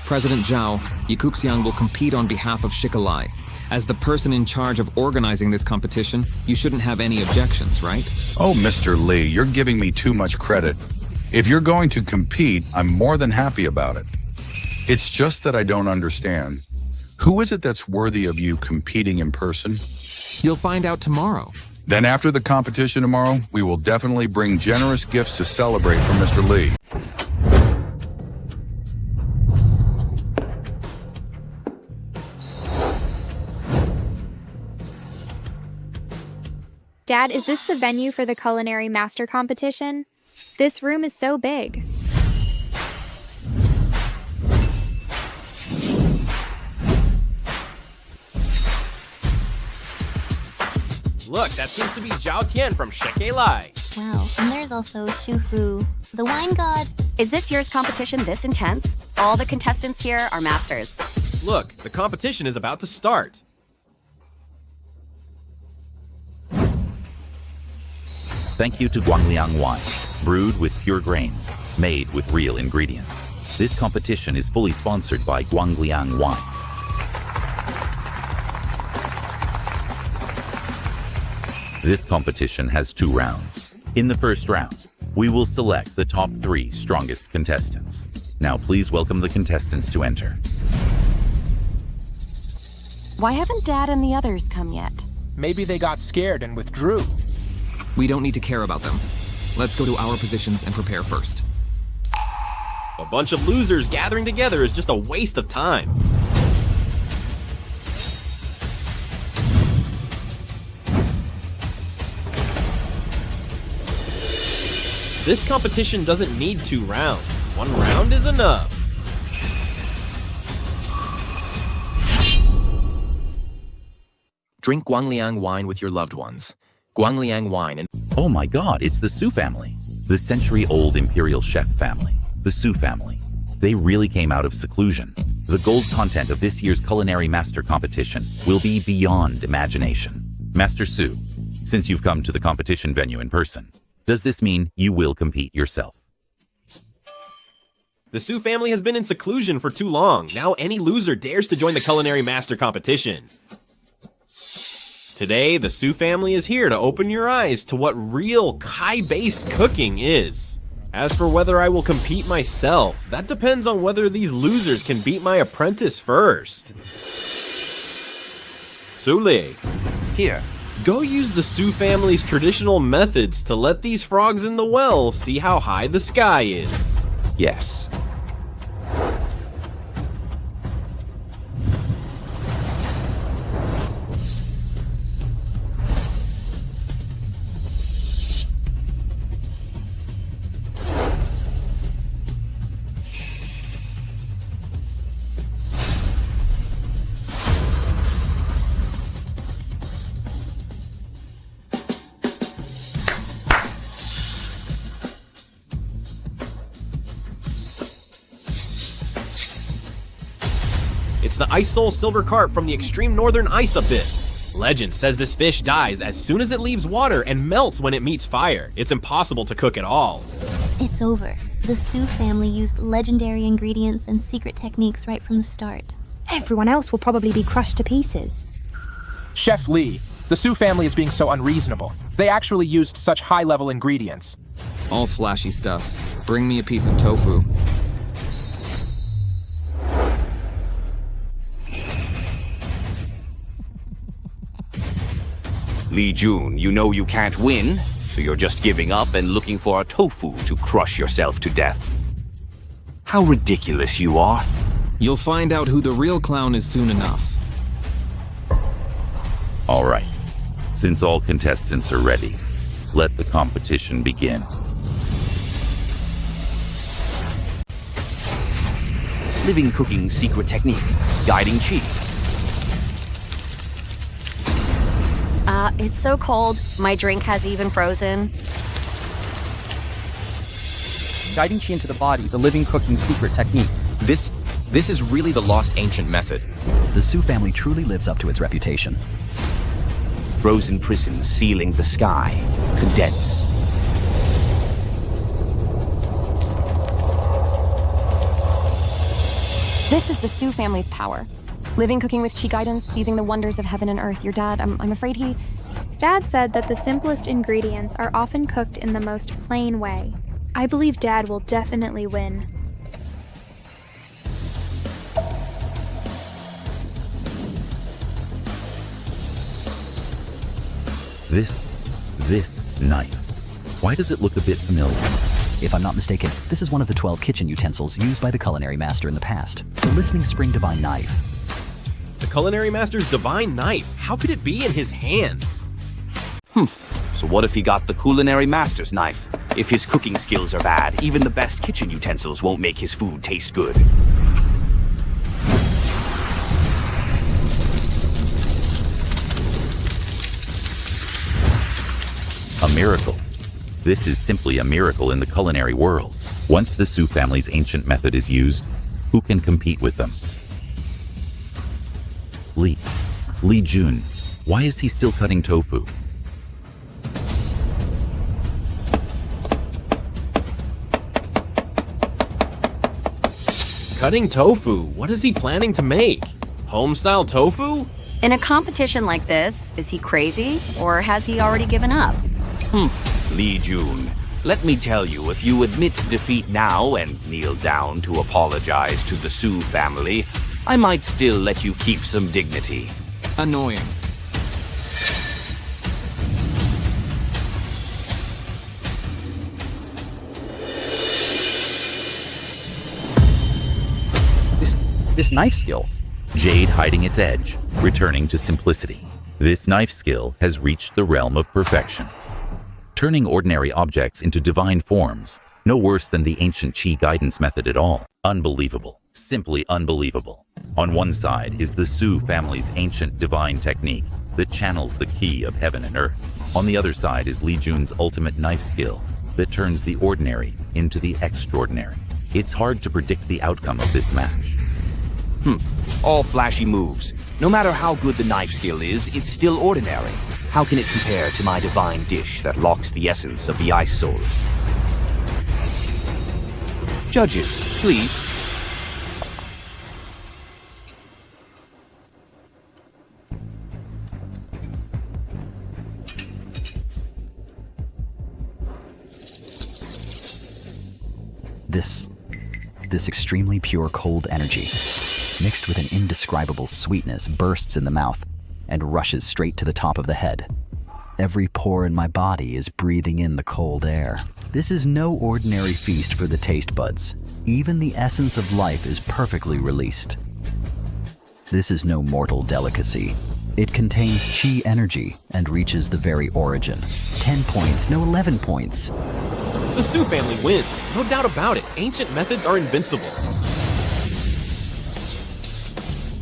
President Zhao, Yikuxiang will compete on behalf of Shike Lai. As the person in charge of organizing this competition, you shouldn't have any objections, right? Oh, Mr. Li, you're giving me too much credit. If you're going to compete, I'm more than happy about it. It's just that I don't understand. Who is it that's worthy of you competing in person? You'll find out tomorrow. Then after the competition tomorrow, we will definitely bring generous gifts to celebrate for Mr. Li. Dad, is this the venue for the Culinary Master Competition? This room is so big. Look, that seems to be Zhao Tian from Shike Lai. Wow, and there's also Shufu, the wine god. Is this year's competition this intense? All the contestants here are masters. Look, the competition is about to start. Thank you to Guangliang wine, brewed with pure grains, made with real ingredients. This competition is fully sponsored by Guangliang wine. This competition has 2 rounds. In the first round, we will select the top 3 strongest contestants. Now please welcome the contestants to enter. Why haven't Dad and the others come yet? Maybe they got scared and withdrew. We don't need to care about them. Let's go to our positions and prepare first. A bunch of losers gathering together is just a waste of time. This competition doesn't need 2 rounds. 1 round is enough. Drink Guangliang wine with your loved ones. Guangliang wine and... Oh my god, it's the Sue family. The century-old imperial chef family. The Sue family. They really came out of seclusion. The gold content of this year's Culinary Master Competition will be beyond imagination. Master Sue, since you've come to the competition venue in person, does this mean you will compete yourself? The Sue family has been in seclusion for too long. Now any loser dares to join the Culinary Master Competition. Today, the Sue family is here to open your eyes to what real Kai-based cooking is. As for whether I will compete myself, that depends on whether these losers can beat my apprentice first. Sule, here. Go use the Sue family's traditional methods to let these frogs in the well see how high the sky is. Yes. It's the ice soul silver carp from the extreme northern ice abyss. Legend says this fish dies as soon as it leaves water and melts when it meets fire. It's impossible to cook at all. It's over. The Sue family used legendary ingredients and secret techniques right from the start. Everyone else will probably be crushed to pieces. Chef Li, the Sue family is being so unreasonable. They actually used such high-level ingredients. All flashy stuff. Bring me a piece of tofu. Li Jun, you know you can't win, so you're just giving up and looking for a tofu to crush yourself to death. How ridiculous you are. You'll find out who the real clown is soon enough. All right. Since all contestants are ready, let the competition begin. Living cooking secret technique. Guiding chi. It's so cold. My drink has even frozen. Guiding chi into the body, the living cooking secret technique. This is really the lost ancient method. The Sue family truly lives up to its reputation. Frozen prisons sealing the sky. Condense. This is the Sue family's power. Living cooking with chi guidance, seizing the wonders of heaven and earth. Your dad, I'm afraid he... Dad said that the simplest ingredients are often cooked in the most plain way. I believe Dad will definitely win. This knife. Why does it look a bit familiar? If I'm not mistaken, this is one of the 12 kitchen utensils used by the Culinary Master in the past. The Listening Spring Divine Knife. The Culinary Master's divine knife. How could it be in his hands? So what if he got the Culinary Master's knife? If his cooking skills are bad, even the best kitchen utensils won't make his food taste good. A miracle. This is simply a miracle in the culinary world. Once the Sue family's ancient method is used, who can compete with them? Li Jun. Why is he still cutting tofu? Cutting tofu? What is he planning to make? Home-style tofu? In a competition like this, is he crazy or has he already given up? Li Jun, let me tell you, if you admit defeat now and kneel down to apologize to the Sue family, I might still let you keep some dignity. Annoying. This knife skill. Jade hiding its edge, returning to simplicity. This knife skill has reached the realm of perfection. Turning ordinary objects into divine forms, no worse than the ancient chi guidance method at all. Unbelievable. Simply unbelievable. On one side is the Sue family's ancient divine technique that channels the ki of heaven and earth. On the other side is Li Jun's ultimate knife skill that turns the ordinary into the extraordinary. It's hard to predict the outcome of this match. All flashy moves. No matter how good the knife skill is, it's still ordinary. How can it compare to my divine dish that locks the essence of the ice soul? Judges, please. This extremely pure cold energy, mixed with an indescribable sweetness, bursts in the mouth and rushes straight to the top of the head. Every pore in my body is breathing in the cold air. This is no ordinary feast for the taste buds. Even the essence of life is perfectly released. This is no mortal delicacy. It contains chi energy and reaches the very origin. 10 points, no 11 points. The Sue family wins. No doubt about it. Ancient methods are invincible.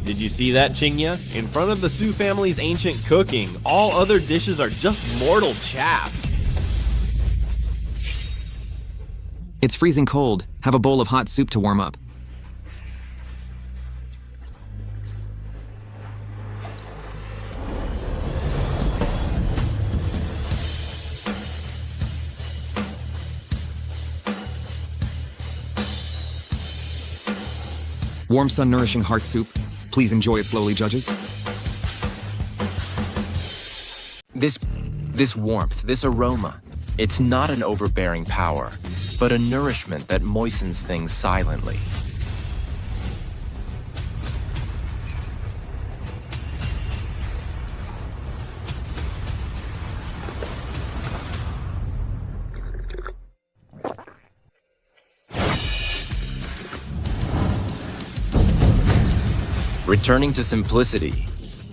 Did you see that, Chingya? In front of the Sue family's ancient cooking, all other dishes are just mortal chaff. It's freezing cold. Have a bowl of hot soup to warm up. Warm sun nourishing heart soup. Please enjoy it slowly, judges. This warmth, this aroma, it's not an overbearing power, but a nourishment that moistens things silently. Returning to simplicity.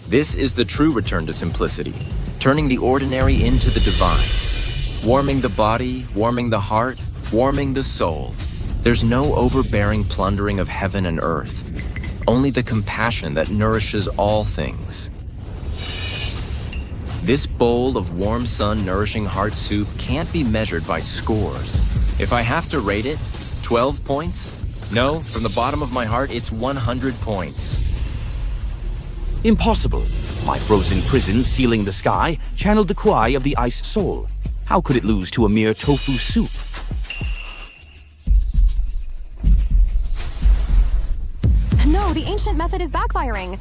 This is the true return to simplicity, turning the ordinary into the divine. Warming the body, warming the heart, warming the soul. There's no overbearing plundering of heaven and earth, only the compassion that nourishes all things. This bowl of warm sun nourishing heart soup can't be measured by scores. If I have to rate it, 12 points? No, from the bottom of my heart, it's 100 points. Impossible. My frozen prison sealing the sky channeled the kwai of the ice soul. How could it lose to a mere tofu soup? No, the ancient method is backfiring.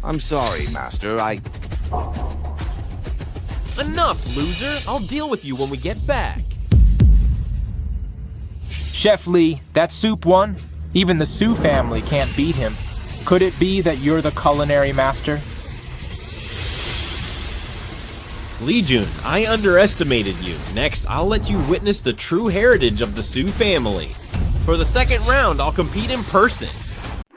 I'm sorry, Master. Enough, loser! I'll deal with you when we get back. Chef Li, that soup won? Even the Sue family can't beat him. Could it be that you're the culinary master? Li Jun, I underestimated you. Next, I'll let you witness the true heritage of the Sue family. For the second round, I'll compete in person.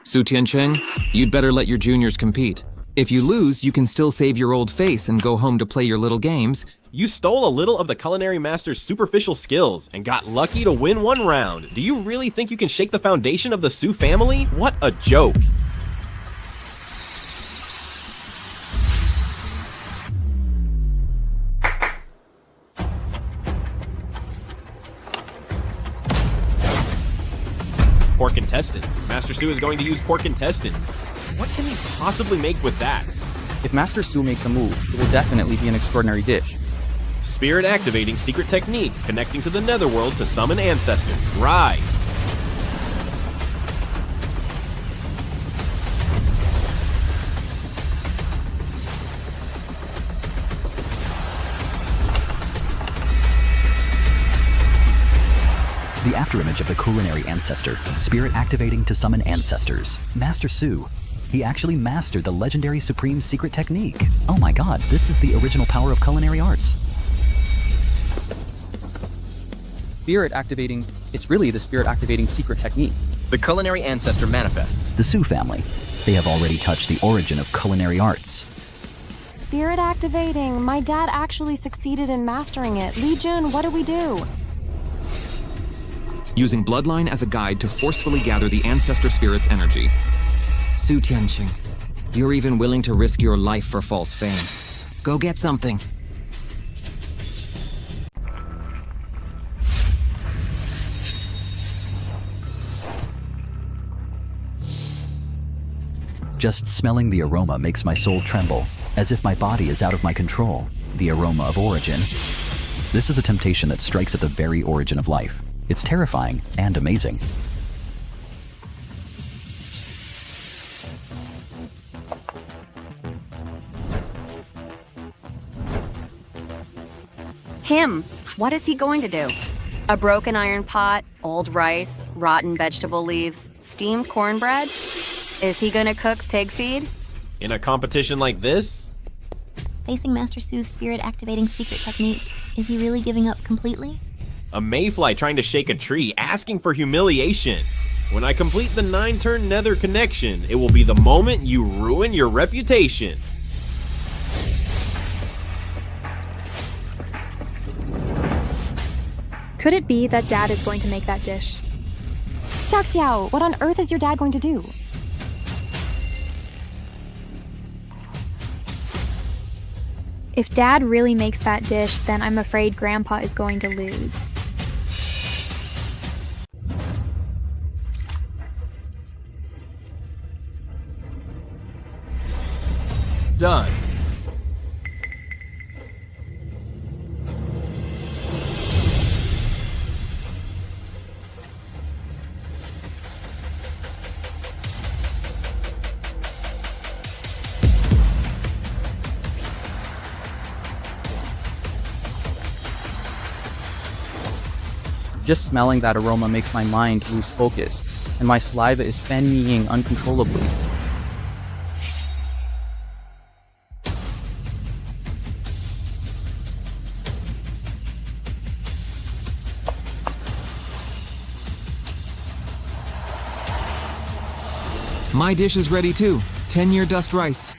Su Tiancheng, you'd better let your juniors compete. If you lose, you can still save your old face and go home to play your little games. You stole a little of the culinary master's superficial skills and got lucky to win one round. Do you really think you can shake the foundation of the Sue family? What a joke. Pork intestines. Master Sue is going to use pork intestines. What can he possibly make with that? If Master Sue makes a move, it will definitely be an extraordinary dish. Spirit activating secret technique, connecting to the netherworld to summon ancestor. Rise. The afterimage of the culinary ancestor, spirit activating to summon ancestors. Master Sue. He actually mastered the legendary supreme secret technique. Oh my god, this is the original power of culinary arts. Spirit activating, it's really the spirit activating secret technique. The culinary ancestor manifests. The Sue family. They have already touched the origin of culinary arts. Spirit activating. My dad actually succeeded in mastering it. Li Jun, what do we do? Using bloodline as a guide to forcefully gather the ancestor spirit's energy. Su Tianxing, you're even willing to risk your life for false fame. Go get something. Just smelling the aroma makes my soul tremble, as if my body is out of my control. The aroma of origin. This is a temptation that strikes at the very origin of life. It's terrifying and amazing. Him. What is he going to do? A broken iron pot, old rice, rotten vegetable leaves, steamed cornbread? Is he gonna cook pig feed? In a competition like this? Facing Master Sue's spirit-activating secret technique, is he really giving up completely? A mayfly trying to shake a tree, asking for humiliation. When I complete the 9-turn nether connection, it will be the moment you ruin your reputation. Could it be that Dad is going to make that dish? Xiao, what on earth is your dad going to do? If Dad really makes that dish, then I'm afraid Grandpa is going to lose. Done. Just smelling that aroma makes my mind lose focus, and my saliva is fannying uncontrollably. My dish is ready too. 10-year dust rice.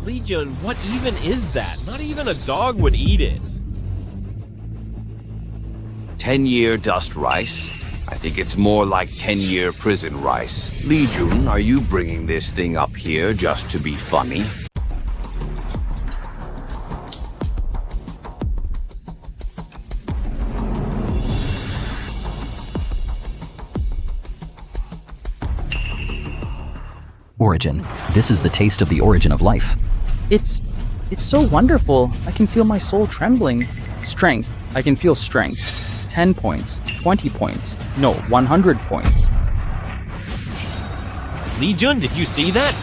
Li Jun, what even is that? Not even a dog would eat it. 10-year dust rice? I think it's more like 10-year prison rice. Li Jun, are you bringing this thing up here just to be funny? Origin. This is the taste of the origin of life. It's so wonderful. I can feel my soul trembling. Strength. I can feel strength. 10 points. 20 points. No, 100 points. Li Jun, did you see that?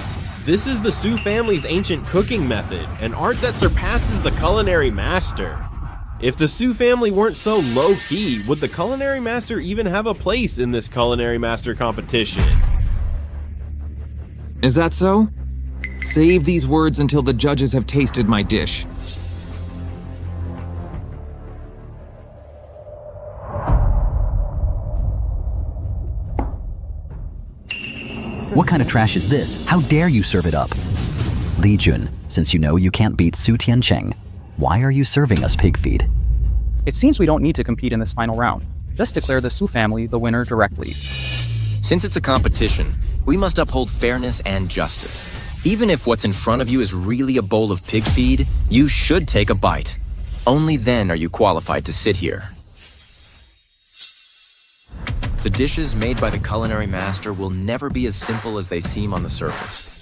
This is the Sue family's ancient cooking method, an art that surpasses the culinary master. If the Sue family weren't so low-key, would the culinary master even have a place in this culinary master competition? Is that so? Save these words until the judges have tasted my dish. What kind of trash is this? How dare you serve it up? Li Jun, since you know you can't beat Su Tiancheng, why are you serving us pig feed? It seems we don't need to compete in this final round. Just declare the Su family the winner directly. Since it's a competition, we must uphold fairness and justice. Even if what's in front of you is really a bowl of pig feed, you should take a bite. Only then are you qualified to sit here. The dishes made by the culinary master will never be as simple as they seem on the surface.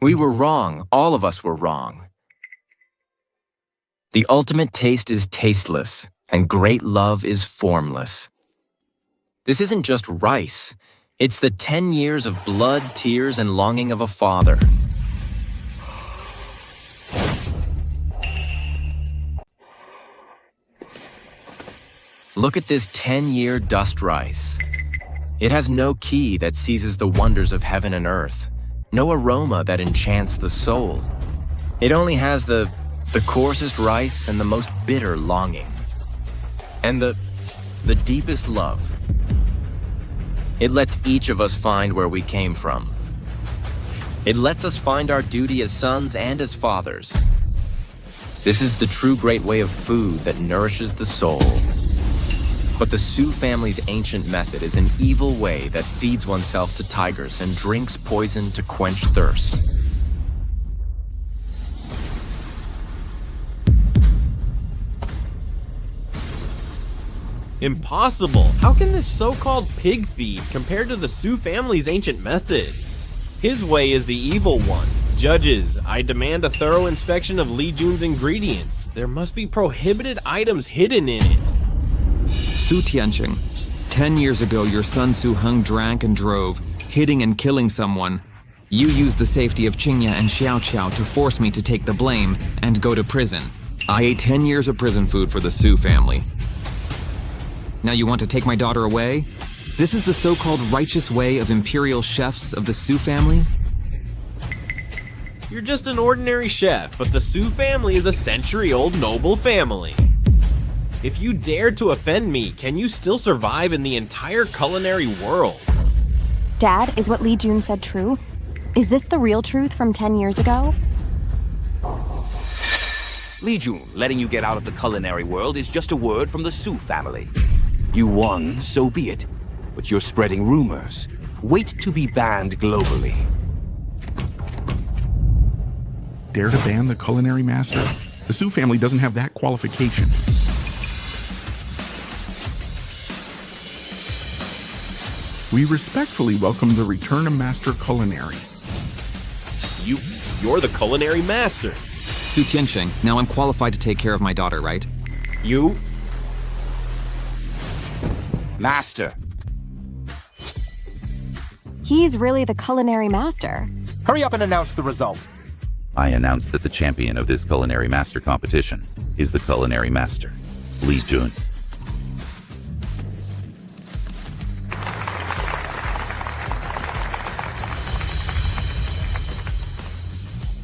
We were wrong. All of us were wrong. The ultimate taste is tasteless, and great love is formless. This isn't just rice. It's the 10 years of blood, tears, and longing of a father. Look at this 10-year dust rice. It has no key that seizes the wonders of heaven and earth. No aroma that enchants the soul. It only has the coarsest rice and the most bitter longing. And the deepest love. It lets each of us find where we came from. It lets us find our duty as sons and as fathers. This is the true great way of food that nourishes the soul. But the Sue family's ancient method is an evil way that feeds oneself to tigers and drinks poison to quench thirst. Impossible! How can this so-called pig feed compare to the Sue family's ancient method? His way is the evil one. Judges, I demand a thorough inspection of Li Jun's ingredients. There must be prohibited items hidden in it. Su Tiancheng, 10 years ago your son Su Heng drank and drove, hitting and killing someone. You used the safety of Qingya and Xiao Qiao to force me to take the blame and go to prison. I ate 10 years of prison food for the Su family. Now you want to take my daughter away? This is the so-called righteous way of imperial chefs of the Su family? You're just an ordinary chef, but the Sue family is a century-old noble family. If you dare to offend me, can you still survive in the entire culinary world? Dad, is what Li Jun said true? Is this the real truth from 10 years ago? Li Jun, letting you get out of the culinary world is just a word from the Sue family. You won, so be it. But you're spreading rumors. Wait to be banned globally. Dare to ban the culinary master? The Sue family doesn't have that qualification. We respectfully welcome the return of Master Culinary. You're the culinary master. Su Tianxing, now I'm qualified to take care of my daughter, right? You? Master. He's really the culinary master. Hurry up and announce the result. I announce that the champion of this culinary master competition is the culinary master, Li Yuxuan.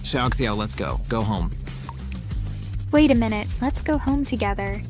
Xiao, let's go. Go home. Wait a minute, let's go home together.